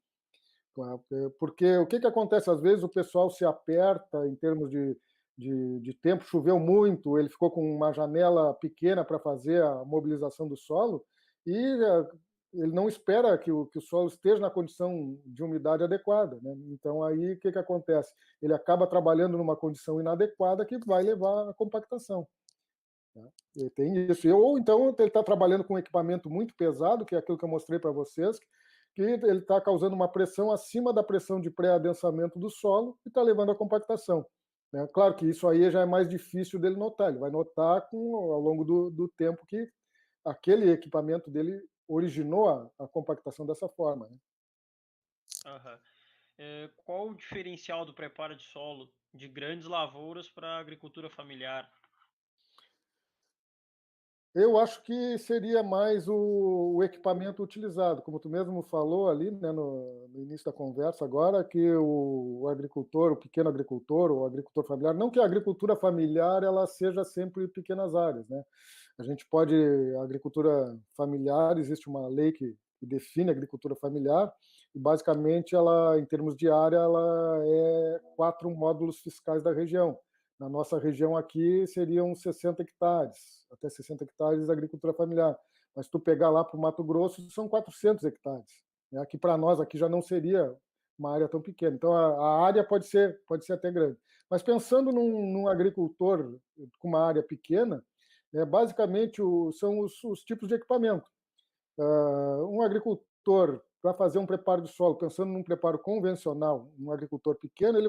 [SPEAKER 2] Porque o que acontece? Às vezes o pessoal se aperta em termos de tempo, choveu muito, ele ficou com uma janela pequena para fazer a mobilização do solo e ele não espera que o solo esteja na condição de umidade adequada, né? Então aí o que acontece? Ele acaba trabalhando numa condição inadequada que vai levar à compactação. Né? Tem isso. Ou então ele está trabalhando com um equipamento muito pesado, que é aquilo que eu mostrei para vocês, que ele está causando uma pressão acima da pressão de pré-adensamento do solo e está levando à compactação. Né? Claro que isso aí já é mais difícil dele notar, ele vai notar ao longo do tempo que aquele equipamento dele originou a compactação dessa forma. Né?
[SPEAKER 1] Uhum. Qual o diferencial do preparo de solo de grandes lavouras para a agricultura familiar?
[SPEAKER 2] Eu acho que seria mais o equipamento utilizado, como tu mesmo falou ali, né, no início da conversa agora, que o agricultor, o pequeno agricultor, o agricultor familiar, não que a agricultura familiar ela seja sempre pequenas áreas, né? A gente pode, a agricultura familiar, existe uma lei que define a agricultura familiar, e basicamente ela, em termos de área, ela é 4 módulos fiscais da região. Na nossa região aqui seriam 60 hectares, até 60 hectares de agricultura familiar. Mas se tu pegar lá para o Mato Grosso, são 400 hectares. Né? Aqui para nós aqui já não seria uma área tão pequena. Então a área pode ser até grande. Mas pensando num agricultor com uma área pequena, né, basicamente são os tipos de equipamento. Um agricultor, para fazer um preparo de solo, pensando num preparo convencional, um agricultor pequeno,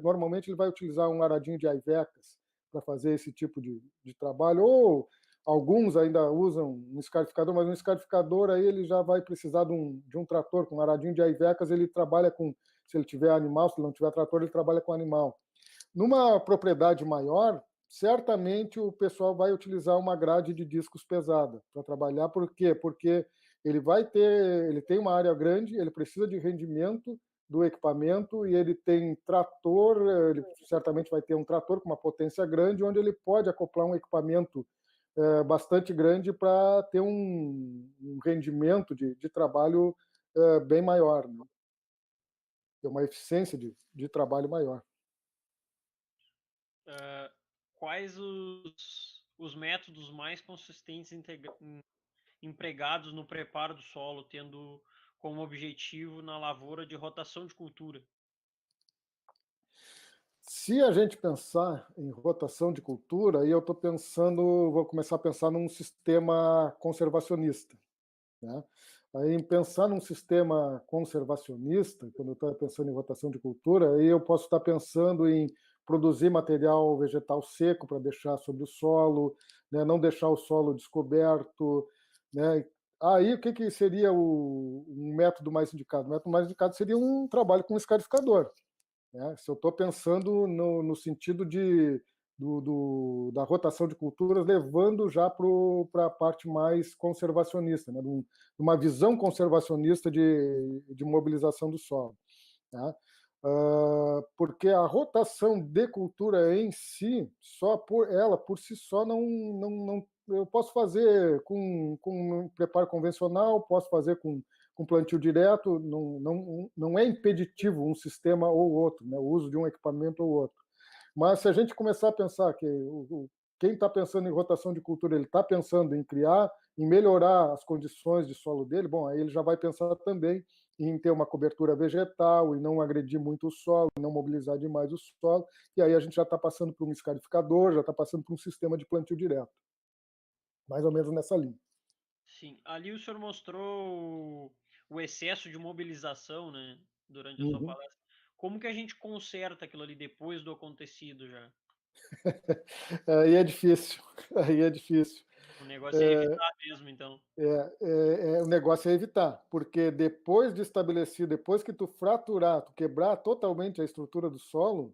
[SPEAKER 2] normalmente ele vai utilizar um aradinho de aivecas para fazer esse tipo de trabalho, ou alguns ainda usam um escarificador, mas um escarificador aí ele já vai precisar de um trator, com um aradinho de aivecas ele trabalha com, se ele tiver animal, se ele não tiver trator, ele trabalha com animal. Numa propriedade maior, certamente o pessoal vai utilizar uma grade de discos pesada para trabalhar. Por quê? Porque ele tem uma área grande, ele precisa de rendimento do equipamento e ele tem trator, ele certamente vai ter um trator com uma potência grande, onde ele pode acoplar um equipamento bastante grande para ter um rendimento de trabalho bem maior, né? Ter uma eficiência de trabalho maior.
[SPEAKER 1] Quais os métodos mais consistentes empregados no preparo do solo, tendo como objetivo na lavoura de rotação de cultura?
[SPEAKER 2] Se a gente pensar em rotação de cultura, aí eu estou pensando, vou começar a pensar num sistema conservacionista, né? Aí, em pensar num sistema conservacionista, quando eu estou pensando em rotação de cultura, aí eu posso estar pensando em produzir material vegetal seco para deixar sobre o solo, né? Não deixar o solo descoberto, né? Aí, o que, que seria um método mais indicado? O método mais indicado seria um trabalho com escarificador, né? Se eu estou pensando no sentido da rotação de culturas, levando já para a parte mais conservacionista, né? De uma visão conservacionista de mobilização do solo, tá? Porque a rotação de cultura em si, só por ela, por si só, não eu posso fazer com um preparo convencional, posso fazer com plantio direto, não é impeditivo um sistema ou outro, né? O uso de um equipamento ou outro. Mas se a gente começar a pensar que quem está pensando em rotação de cultura, ele está pensando em criar, em melhorar as condições de solo dele, bom, aí ele já vai pensar também em ter uma cobertura vegetal e não agredir muito o solo, não mobilizar demais o solo, e aí a gente já está passando por um escarificador, já está passando por um sistema de plantio direto. Mais ou menos nessa linha.
[SPEAKER 1] Sim, ali o senhor mostrou o excesso de mobilização, né, durante a sua
[SPEAKER 2] Uhum.
[SPEAKER 1] palestra. Como que a gente conserta aquilo ali depois do acontecido já?
[SPEAKER 2] Aí é difícil, aí é difícil.
[SPEAKER 1] O negócio é evitar mesmo, então.
[SPEAKER 2] O negócio é evitar, porque depois de estabelecido, depois que tu fraturar, tu quebrar totalmente a estrutura do solo,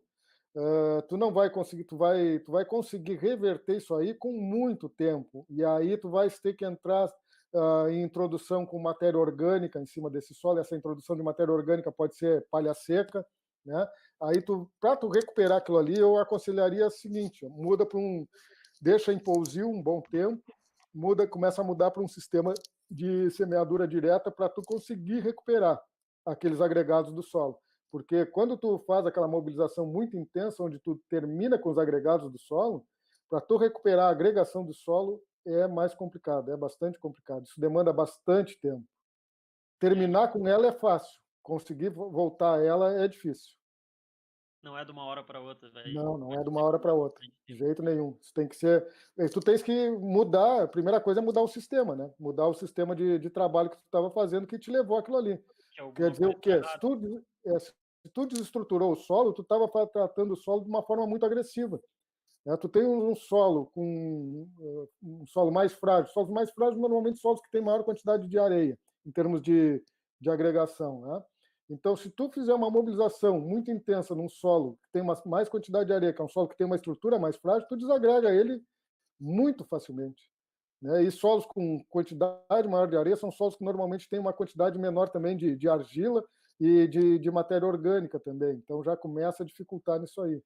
[SPEAKER 2] tu não vai conseguir, tu vai conseguir reverter isso aí com muito tempo. E aí tu vai ter que entrar em introdução com matéria orgânica em cima desse solo. Essa introdução de matéria orgânica pode ser palha seca, né? Aí para tu recuperar aquilo ali, eu aconselharia o seguinte: muda para deixa em pousio um bom tempo, começa a mudar para um sistema de semeadura direta para tu conseguir recuperar aqueles agregados do solo. Porque quando tu faz aquela mobilização muito intensa, onde tu termina com os agregados do solo, para tu recuperar a agregação do solo é mais complicado, é bastante complicado. Isso demanda bastante tempo. Terminar com ela é fácil, conseguir voltar a ela é difícil.
[SPEAKER 1] Não é de uma hora para outra,
[SPEAKER 2] Não é de uma hora para outra, de jeito nenhum. Isso tem que ser. Tu tens que mudar. A primeira coisa é mudar o sistema, né? Mudar o sistema de trabalho que tu estava fazendo que te levou aquilo ali.
[SPEAKER 1] que
[SPEAKER 2] Quer
[SPEAKER 1] alguma
[SPEAKER 2] dizer
[SPEAKER 1] coisa
[SPEAKER 2] o
[SPEAKER 1] tá
[SPEAKER 2] quê?
[SPEAKER 1] errada.
[SPEAKER 2] Se tu desestruturou o solo, tu estava tratando o solo de uma forma muito agressiva, né? Tu tem um solo com um solo mais frágil. Solos mais frágeis normalmente solos que têm maior quantidade de areia em termos de agregação, né? Então, se tu fizer uma mobilização muito intensa num solo que tem mais quantidade de areia, que é um solo que tem uma estrutura mais frágil, tu desagrega ele muito facilmente, né? E solos com quantidade maior de areia são solos que normalmente têm uma quantidade menor também de argila e de matéria orgânica também. Então, já começa a dificultar nisso aí.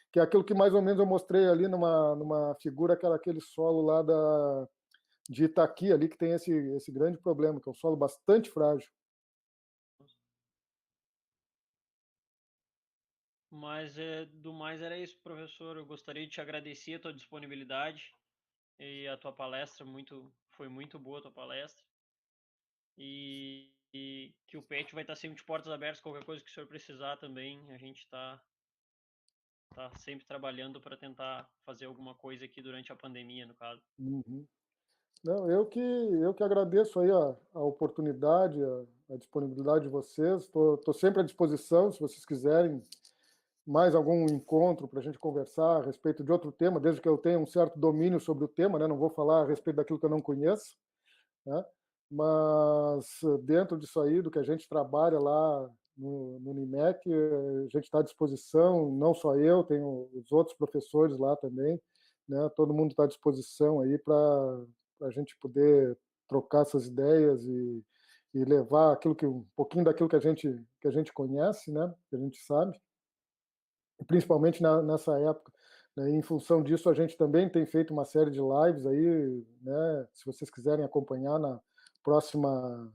[SPEAKER 2] Que é aquilo que mais ou menos eu mostrei ali numa figura, que era aquele solo lá de Itaqui, ali, que tem esse grande problema, que é um solo bastante frágil.
[SPEAKER 1] Mas do mais era isso, professor. Eu gostaria de te agradecer a tua disponibilidade e a tua palestra. Foi muito boa a tua palestra. E que o PET vai estar sempre de portas abertas. Qualquer coisa que o senhor precisar também, a gente tá sempre trabalhando para tentar fazer alguma coisa aqui durante a pandemia, no caso.
[SPEAKER 2] Uhum. Não, eu que agradeço aí a oportunidade, a disponibilidade de vocês. Estou sempre à disposição, se vocês quiserem mais algum encontro para a gente conversar a respeito de outro tema, desde que eu tenha um certo domínio sobre o tema, né? Não vou falar a respeito daquilo que eu não conheço, né? Mas dentro disso aí, do que a gente trabalha lá no NIMEC, a gente está à disposição, não só eu, tem os outros professores lá também, né? Todo mundo está à disposição aí para a gente poder trocar essas ideias e levar um pouquinho daquilo que a gente conhece, né? Que a gente sabe, principalmente nessa época. Né? Em função disso, a gente também tem feito uma série de lives aí, né? Se vocês quiserem acompanhar na próxima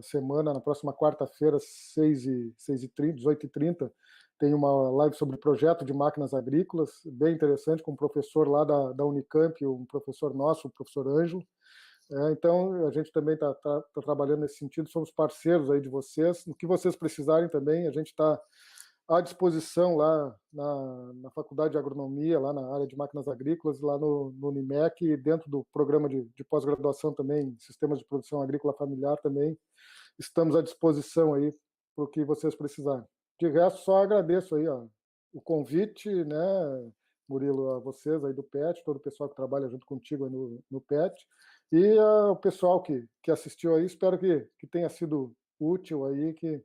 [SPEAKER 2] semana, na próxima quarta-feira, 18h30, tem uma live sobre projeto de máquinas agrícolas, bem interessante, com um professor lá da Unicamp, um professor nosso, o professor Ângelo. Então, a gente também está trabalhando nesse sentido, somos parceiros aí de vocês. No que vocês precisarem também, a gente está à disposição lá na Faculdade de Agronomia, lá na área de máquinas agrícolas, lá no Unimec, dentro do programa de pós-graduação também, Sistemas de Produção Agrícola Familiar também, estamos à disposição aí para o que vocês precisarem. De resto, só agradeço aí ó, o convite, né, Murilo, a vocês aí do PET, todo o pessoal que trabalha junto contigo aí no PET, e o pessoal que assistiu aí, espero que tenha sido útil aí, que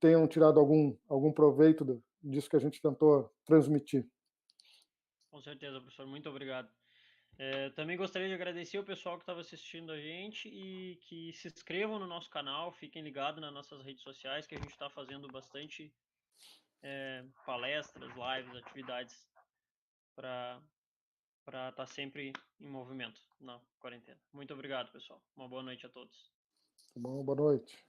[SPEAKER 2] tenham tirado algum proveito disso que a gente tentou transmitir.
[SPEAKER 1] Com certeza, professor. Muito obrigado. Também gostaria de agradecer o pessoal que estava assistindo a gente e que se inscrevam no nosso canal, fiquem ligados nas nossas redes sociais, que a gente está fazendo bastante palestras, lives, atividades para estar sempre em movimento na quarentena. Muito obrigado, pessoal. Uma boa noite a todos.
[SPEAKER 2] Tá bom, boa noite.